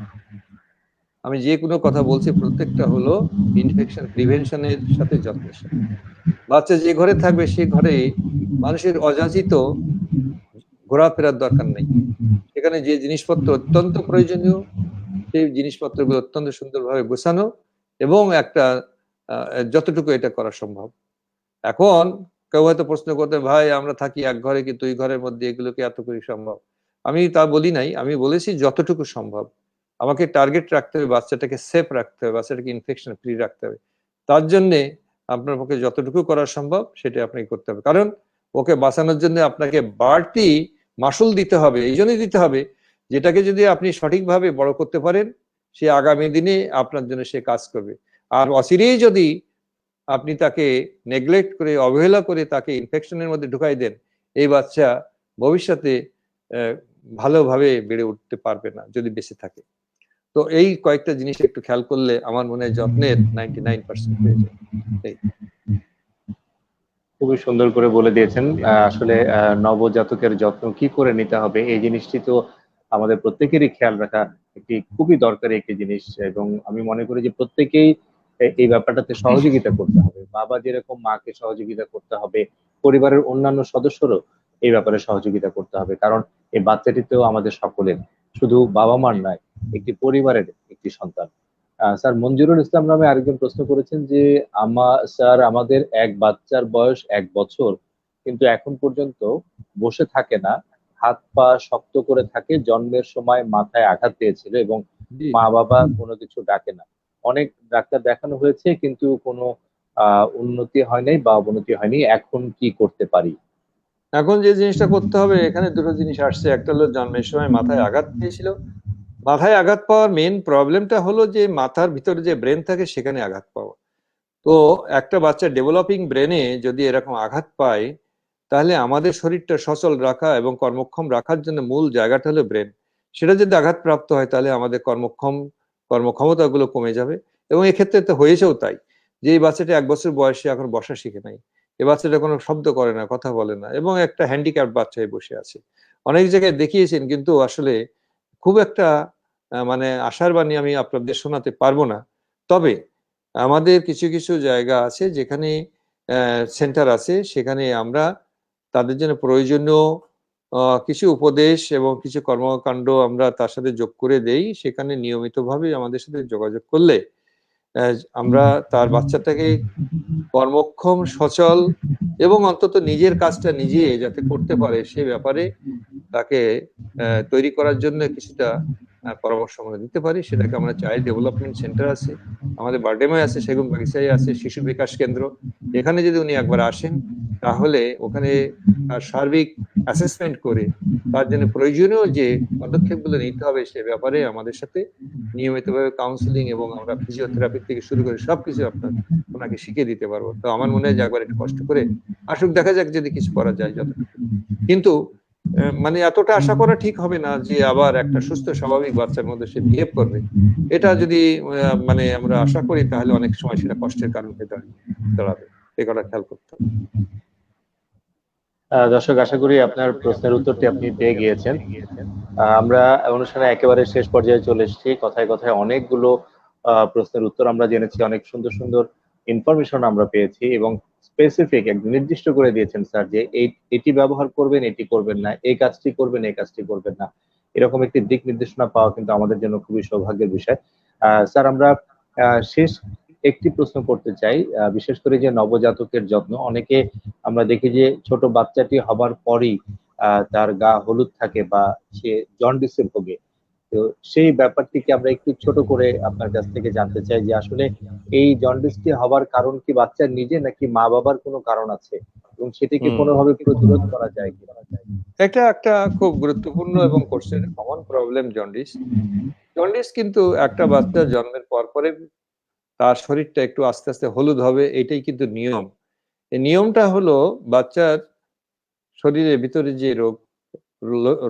আমি যে কোনো কথা বলছি প্রত্যেকটা হলো ইনফেকশন প্রিভেনশনের সাথে যত্নের সাথে। বাচ্চা যে ঘরে থাকবে সেই ঘরে মানুষের অযাচিত ঘোরাফেরার দরকার নেই। সেখানে যে জিনিসপত্র অত্যন্ত প্রয়োজনীয়, সেই জিনিসপত্রগুলো অত্যন্ত সুন্দরভাবে গোছানো এবং একটা যতটুকু এটা করা সম্ভব। এখন কেউ হয়তো প্রশ্ন করতে, ভাই আমরা থাকি এক ঘরে, কিন্তু দুই ঘরের মধ্যে এগুলোকে এত করে সম্ভব? আমি তা বলি নাই, আমি বলেছি যতটুকু সম্ভব। আমাকে টার্গেট রাখতে হবে, বাচ্চাটাকে সেফ রাখতে হবে, বাচ্চাটাকে ইনফেকশন ফ্রি রাখতে হবে। তার জন্যে আপনার পক্ষে যতটুকু করা সম্ভব সেটা আপনাকে করতে হবে। কারণ ওকে বাঁচানোর জন্য আপনাকে বাড়তি মাসুল দিতে হবে। এই জন্যই দিতে হবে, যেটাকে যদি আপনি সঠিকভাবে বড় করতে পারেন, সে আগামী দিনে আপনার জন্য সে কাজ করবে। আর অচিরেই যদি আপনি তাকে নেগলেক্ট করে, অবহেলা করে তাকে ইনফেকশনের মধ্যে ঢুকাই দেন, এই বাচ্চা ভবিষ্যতে ভালোভাবে বেড়ে উঠতে পারবে না যদি বেঁচে থাকে। তো এই কয়েকটা জিনিস একটু খেয়াল করলে আমার মনে হয় যত্নের 99% হয়ে যায়। খুবই সুন্দর করে বলে দিয়েছেন। আসলে নবজাতকের যত্ন কি করে নিতে হবে, এই জিনিসটি তো আমাদের প্রত্যেকেরই খেয়াল রাখা একটি খুবই দরকারি একটি জিনিস, এবং আমি মনে করি যে প্রত্যেকেই এই ব্যাপারটাতে সহযোগিতা করতে হবে। বাবা যেরকম মাকে সহযোগিতা করতে হবে, পরিবারের অন্যান্য সদস্যরও এই ব্যাপারে সহযোগিতা করতে হবে, কারণ এই বাচ্চাটি তো আমাদের সকলের, শুধু বাবা মার নয়, একটি পরিবারের একটি সন্তান। স্যার মঞ্জুরুল ইসলাম নামে আরেকজন প্রশ্ন করেছেন যে, স্যার আমাদের এক বাচ্চার বয়স 1 বছর, কিন্তু এখন পর্যন্ত বসে থাকে না, হাত পা শক্ত করে থাকে, জন্মের সময় মাথায় আঘাত পেয়েছিল এবং মা বাবা কোনো কিছু ডাকে না। অনেক ডাক্তার দেখানো হয়েছে কিন্তু কোনো উন্নতি হয় নাই বা অবনতি হয়নি, এখন কি করতে পারি? এখন যে জিনিসটা করতে হবে, এখানে দুটো জিনিস আসছে। একটা হলো জন্মের সময় মাথায় আঘাত পেয়েছিল। মাথায় আঘাত পাওয়ার মেন প্রবলেমটা হলো যে মাথার ভিতরে যে ব্রেন থাকে সেখানে আঘাত পাওয়া। তো একটা বাচ্চা ডেভেলপিং ব্রেনে যদি এরকম আঘাত পায়, তাহলে আমাদের শরীরটা সচল রাখা এবং কর্মক্ষম রাখার জন্য মূল জায়গাটা হলো ব্রেন। সেটা যদি আঘাতপ্রাপ্ত হয় তাহলে আমাদের কর্মক্ষমতাগুলো কমে যাবে। এবং এক্ষেত্রে তো হয়েছেও তাই, যে এই বাচ্চাটা 1 বছর বয়সে এখন বসা শিখে নাই, এই বাচ্চাটা কোনো শব্দ করে না, কথা বলে না, এবং একটা হ্যান্ডিক্যাপ বাচ্চায় বসে আছে। অনেক জায়গায় দেখিয়েছেন, কিন্তু আসলে খুব একটা মানে আশার বাণী আমি আপনাদের শোনাতে পারবো না। তবে আমাদের কিছু কিছু জায়গা আছে যেখানে সেন্টার আছে, সেখানে আমরা তাদের জন্য প্রয়োজনীয় কিছু উপদেশ এবং কিছু কর্মকাণ্ড আমরা তার সাথে যোগ করে দেই। সেখানে নিয়মিতভাবে আমাদের সাথে যোগাযোগ করলে আমরা তার বাচ্চাটাকে কর্মক্ষম, সচল এবং অন্তত নিজের কাজটা নিজে যাতে করতে পারে সে ব্যাপারে তাকে তৈরি করার জন্য কিছুটা পরামর্শ আমরা দিতে পারি। সেটাকে আমরা চাইল্ড ডেভেলপমেন্ট সেন্টার আছে, আমাদের বারডেমায় আছে, সেগুনবাগিচায় আছে শিশু বিকাশ কেন্দ্র। এখানে যদি উনি একবার আসেন তাহলে ওখানে সার্বিক অ্যাসেসমেন্ট করে তার জন্য প্রয়োজনীয় যে পদক্ষেপগুলো নিতে হবে সে ব্যাপারে আমাদের সাথে নিয়মিতভাবে কাউন্সিলিং এবং আমরা ফিজিওথেরাপি থেকে শুরু করে সবকিছু ওনাকে শিখিয়ে দিতে পারবো। তো আমার মনে হয় যে একবার একটু কষ্ট করে আসুক, দেখা যাক যদি কিছু করা যায় যতটুকু। কিন্তু মানে এতটা আশা করা ঠিক হবে না যে আবার একটা সুস্থ স্বাভাবিক বাচ্চার মধ্যে সে বিহেভ করবে। এটা যদি মানে আমরা আশা করি তাহলে অনেক সময় সেটা কষ্টের কারণ হয়ে দাঁড়াবে। এ কথা খেয়াল করতে হবে। দর্শক, আশা করি আপনার প্রশ্নের উত্তরটি আপনি পেয়ে গিয়েছেন। আমরা অনুষ্ঠানে একেবারে শেষ পর্যায়ে চলে এসেছি। কথায় কথায় অনেকগুলো প্রশ্নের উত্তর আমরা জেনেছি, অনেক সুন্দর সুন্দর ইনফরমেশন আমরা পেয়েছি এবং স্পেসিফিক একদম নির্দিষ্ট করে দিয়েছেন স্যার যে এটি ব্যবহার করবেন, এটি করবেন না, এই কাজটি করবেন, এই কাজটি করবেন না। এরকম একটি দিক নির্দেশনা পাওয়া কিন্তু আমাদের জন্য খুবই সৌভাগ্যের বিষয়। স্যার, আমরা শেষ একটি প্রশ্ন করতে চাই। বিশেষ করে যে নবজাতকের যত্ন, অনেকে আমরা দেখি যে ছোট বাচ্চাটি হবার পরই তার গা হলুদ থাকে বা সে জন্ডিসে ভোগে। তো সেই ব্যাপারটিকে আমরা একটু ছোট করে আপনার কাছ থেকে জানতে চাই যে আসলে এই জন্ডিসটি হবার কারণ কি বাচ্চার নিজে নাকি মা বাবার কোনো কারণ আছে এবং সেটিকে কোনোভাবে প্রতিরোধ করা যায় কি? এটা একটা খুব গুরুত্বপূর্ণ এবং কোর্সের কমন প্রবলেম জন্ডিস। জন্ডিস কিন্তু একটা বাচ্চা জন্মের পর পরে তার শরীরটা একটু আস্তে আস্তে হলুদ হবে, এটাই কিন্তু নিয়ম। এই নিয়মটা হলো বাচ্চার শরীরের ভিতরে যে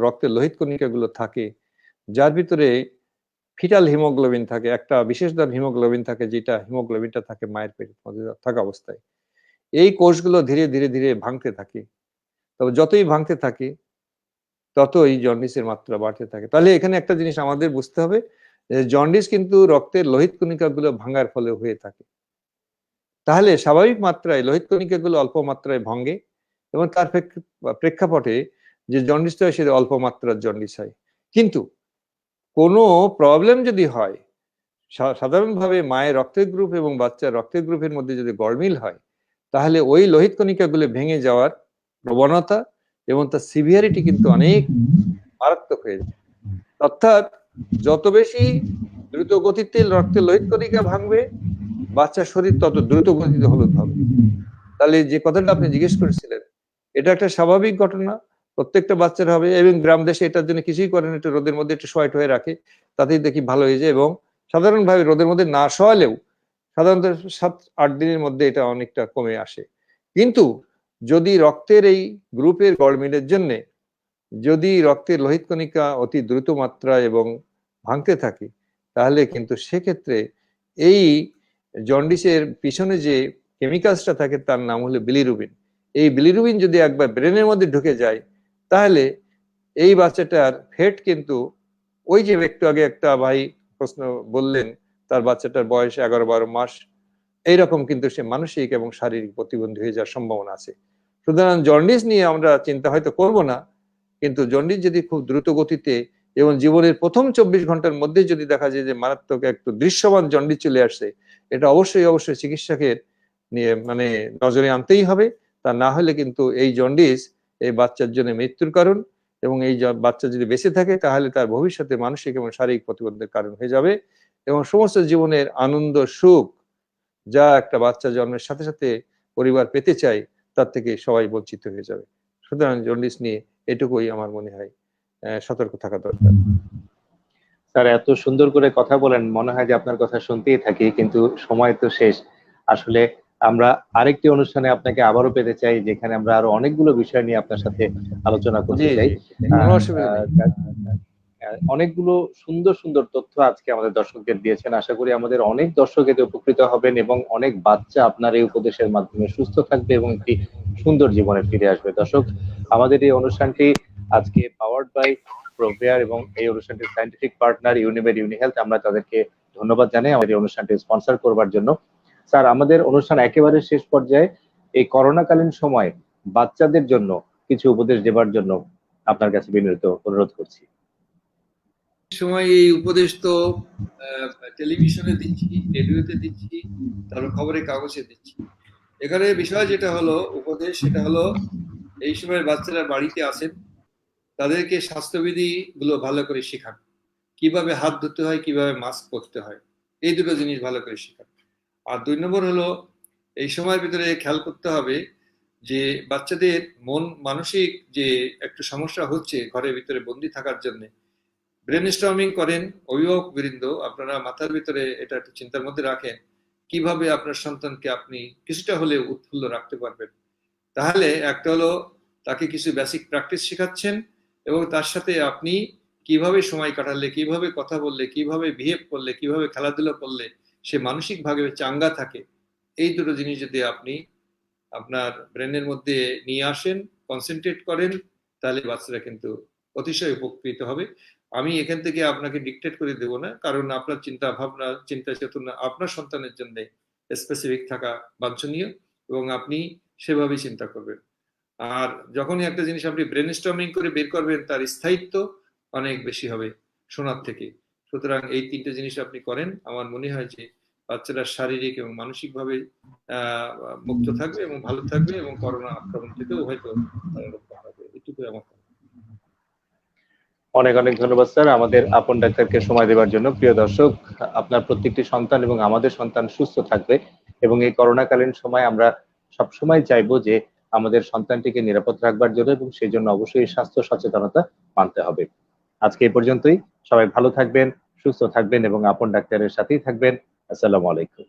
রক্তের লোহিত কণিকাগুলো থাকে, যার ভিতরে ফিটাল হিমোগ্লোবিন থাকে, একটা বিশেষ ধরনের হিমোগ্লোবিন থাকে, যেটা হিমোগ্লোবিনটা থাকে মায়ের পেটের মধ্যে থাকা অবস্থায়। এই কোষগুলো ধীরে ধীরে ধীরে ভাঙতে থাকে। তবে যতই ভাঙতে থাকে ততই জন্ডিসের মাত্রা বাড়তে থাকে। তাহলে এখানে একটা জিনিস আমাদের বুঝতে হবে, জন্ডিস কিন্তু রক্তের লোহিত কণিকাগুলো ভাঙার ফলে হয়ে থাকে। তাহলে স্বাভাবিক মাত্রায় লোহিত কণিকাগুলো অল্প মাত্রায় ভাঙে এবং তার প্রেক্ষাপটে যে জন্ডিসটা হয় সেটা অল্প মাত্রার জন্ডিস হয়। কিন্তু কোনো প্রবলেম যদি হয়, সাধারণভাবে মায়ের রক্তের গ্রুপ এবং বাচ্চার রক্তের গ্রুপের মধ্যে যদি গড়মিল হয়, তাহলে ওই লোহিত কণিকাগুলো ভেঙে যাওয়ার প্রবণতা এবং তার সিভিয়ারিটি কিন্তু অনেক মারাত্মক হয়ে যায়। অর্থাৎ যত বেশি দ্রুত গতিতে রক্তের লোহিত কণিকা ভাঙবে, বাচ্চার শরীর তত দ্রুত গতিতে হলুদ হবে। তাহলে যে কথাটা আপনি জিজ্ঞেস করেছিলেন, এটা একটা স্বাভাবিক ঘটনা, প্রত্যেকটা বাচ্চার হবে। এবং গ্রাম দেশে এটার জন্য কিছুই করেন, একটু রোদের মধ্যে একটু শোয়াট হয়ে রাখে, তাতেই দেখি ভালো হয়ে যায়। এবং সাধারণভাবে রোদের মধ্যে না শোয়ালেও সাধারণত 7-8 দিনের মধ্যে এটা অনেকটা কমে আসে। কিন্তু যদি রক্তের এই গ্রুপের গড়মিলের জন্য যদি রক্তের লোহিত কণিকা অতি দ্রুত মাত্রায় এবং ভাঙতে থাকে, তাহলে কিন্তু সেক্ষেত্রে এই জন্ডিসের পিছনে যে কেমিক্যালসটা থাকে তার নাম হলো বিলিরুবিন। এই বিলিরুবিন যদি একবার ব্রেনের মধ্যে ঢুকে যায়, তাহলে এই বাচ্চাটার ফেট কিন্তু ওই যে একটু আগে একটা ভাই প্রশ্ন বললেন, তার বাচ্চাটার বয়স 11-12 মাস, এইরকম কিন্তু সে মানসিক এবং শারীরিক প্রতিবন্ধী হয়ে যাওয়ার সম্ভাবনা আছে। সুতরাং জন্ডিস নিয়ে আমরা চিন্তা হয়তো করব না, কিন্তু জন্ডিস যদি খুব দ্রুত গতিতে এবং জীবনের প্রথম 24 ঘন্টার মধ্যে যদি দেখা যায় যে মারাত্মক একটু দৃশ্যমান জন্ডিস চলে আসছে, এটা অবশ্যই চিকিৎসকের নিয়ে মানে নজরে আনতেই হবে। তা না হলে কিন্তু এই জন্ডিস এই বাচ্চার জন্য মৃত্যুর কারণ, এবং এই বাচ্চা যদি বেঁচে থাকে তাহলে তার ভবিষ্যতে মানসিক এবং শারীরিক প্রতিবন্ধের কারণ হয়ে যাবে এবং সমস্ত জীবনের আনন্দ সুখ যা একটা বাচ্চা জন্মের সাথে সাথে পরিবার পেতে চায় তার থেকে সবাই বঞ্চিত হয়ে যাবে। সুতরাং জন্ডিস নিয়ে এটুকুই আমার মনে হয় সতর্ক থাকা দরকার। স্যার, এত সুন্দর করে কথা বলেন, মনে হয় যে আপনার কথা শুনতেই থাকি, কিন্তু সময় তো শেষ। আসলে আমরা আরেকটি অনুষ্ঠানে আপনাকে আবারও পেতে চাই, যেখানে আমরা আরো অনেকগুলো বিষয় নিয়ে আপনার সাথে আলোচনা করতে চাই। কোনো অসুবিধা নেই। অনেকগুলো সুন্দর সুন্দর তথ্য আজকে আমাদের দর্শকদের দিয়েছেন। আশা করি আমাদের অনেক দর্শক এতে উপকৃত হবেন এবং অনেক বাচ্চা আপনার এই উপদেশের মাধ্যমে সুস্থ থাকবে এবং একটি সুন্দর জীবনে ফিরে আসবে। দর্শক, আমাদের এই অনুষ্ঠানটি আজকে পাওয়ার্ড বাই প্রোভেয়ার এবং এই অনুষ্ঠানটির সায়েন্টিফিক পার্টনার ইউনিমেড ইউনিহেলথ, আমরা তাদেরকে ধন্যবাদ জানাই আমাদের এই অনুষ্ঠানটি স্পন্সর করবার জন্য। স্যার, আমাদের অনুষ্ঠান একেবারে শেষ পর্যায়ে, এই করোনাকালীন সময় বাচ্চাদের জন্য কিছু উপদেশ দেবার জন্য আপনার কাছে বিনীত অনুরোধ করছি। সময় এই উপদেশ তো টেলিভিশনে দিচ্ছি, রেডিওতে দিচ্ছি, তারপর খবরের কাগজে দিচ্ছি। এখানে বিষয় যেটা হলো উপদেশ, সেটা হলো এই সময় বাচ্চারা বাড়িতে আসেন, তাদেরকে স্বাস্থ্যবিধি গুলো ভালো করে শেখান। কিভাবে হাত ধুতে হয়, কিভাবে মাস্ক পরতে হয়, এই দুটো জিনিস ভালো করে শেখান। আর 2 নম্বর হলো এই সময়ের ভিতরে খেয়াল করতে হবে যে বাচ্চাদের মানসিক যে একটু সমস্যা হচ্ছে ঘরের ভিতরে বন্দি থাকার জন্য, ব্রেন স্টর্মিং করেন। অভিভাবক বৃন্দ, আপনারা মাথার ভিতরে এটা একটু চিন্তার মধ্যে রাখেন কিভাবে আপনার সন্তানকে আপনি কিছুটা হলেও উৎফুল্ল রাখতে পারবেন। তাহলে একটা হলো তাকে কিছু বেসিক প্র্যাকটিস শেখাচ্ছেন, এবং তার সাথে আপনি কিভাবে সময় কাটালে, কিভাবে কথা বললে, কিভাবে বিহেভ করলে, কিভাবে খেলাধুলা করলে সে মানসিকভাবে চাঙ্গা থাকে, এই দুটো জিনিস যদি আপনি আপনার ব্রেনের মধ্যে নিয়ে আসেন, কনসেন্ট্রেট করেন, তাহলে বাচ্চারা কিন্তু অতিশয় উপকৃত হবে। আমি এখান থেকে আপনাকে ডিকটেট করে দেব না, কারণ আপনার চিন্তা ভাবনা, চিন্তা চেতনা আপনার সন্তানের জন্য স্পেসিফিক থাকা বাঞ্ছনীয়, এবং আপনি সেভাবেই চিন্তা করবেন। আর যখনই একটা জিনিস আপনি ব্রেন স্টর্মিং করে বের করবেন, তার স্থায়িত্ব অনেক বেশি হবে শোনার থেকে। সুতরাং এই 3টে জিনিস আপনি করেন, আমার মনে হয় যে বাচ্চারা শারীরিক এবং মানসিকভাবে মুক্ত থাকবে এবং ভালো থাকবে, এবং করোনা আক্রমণ থেকেও হয়তো রক্ষা পাবে। এটুকুই আমার কথা। অনেক অনেক ধন্যবাদ স্যার আমাদের আপন ডাক্তারকে সময় দেওয়ার জন্য। প্রিয় দর্শক, আপনার প্রত্যেকটি সন্তান এবং আমাদের সন্তান সুস্থ থাকবে, এবং এই করোনাকালীন সময় আমরা সবসময় চাইবো যে আমাদের সন্তানটিকে নিরাপদ রাখবার জন্য, এবং সেই জন্য অবশ্যই স্বাস্থ্য সচেতনতা মানতে হবে। আজকে এই পর্যন্তই। সবাই ভালো থাকবেন, সুস্থ থাকবেন এবং আপন ডাক্তারের সাথেই থাকবেন। আসসালামু আলাইকুম।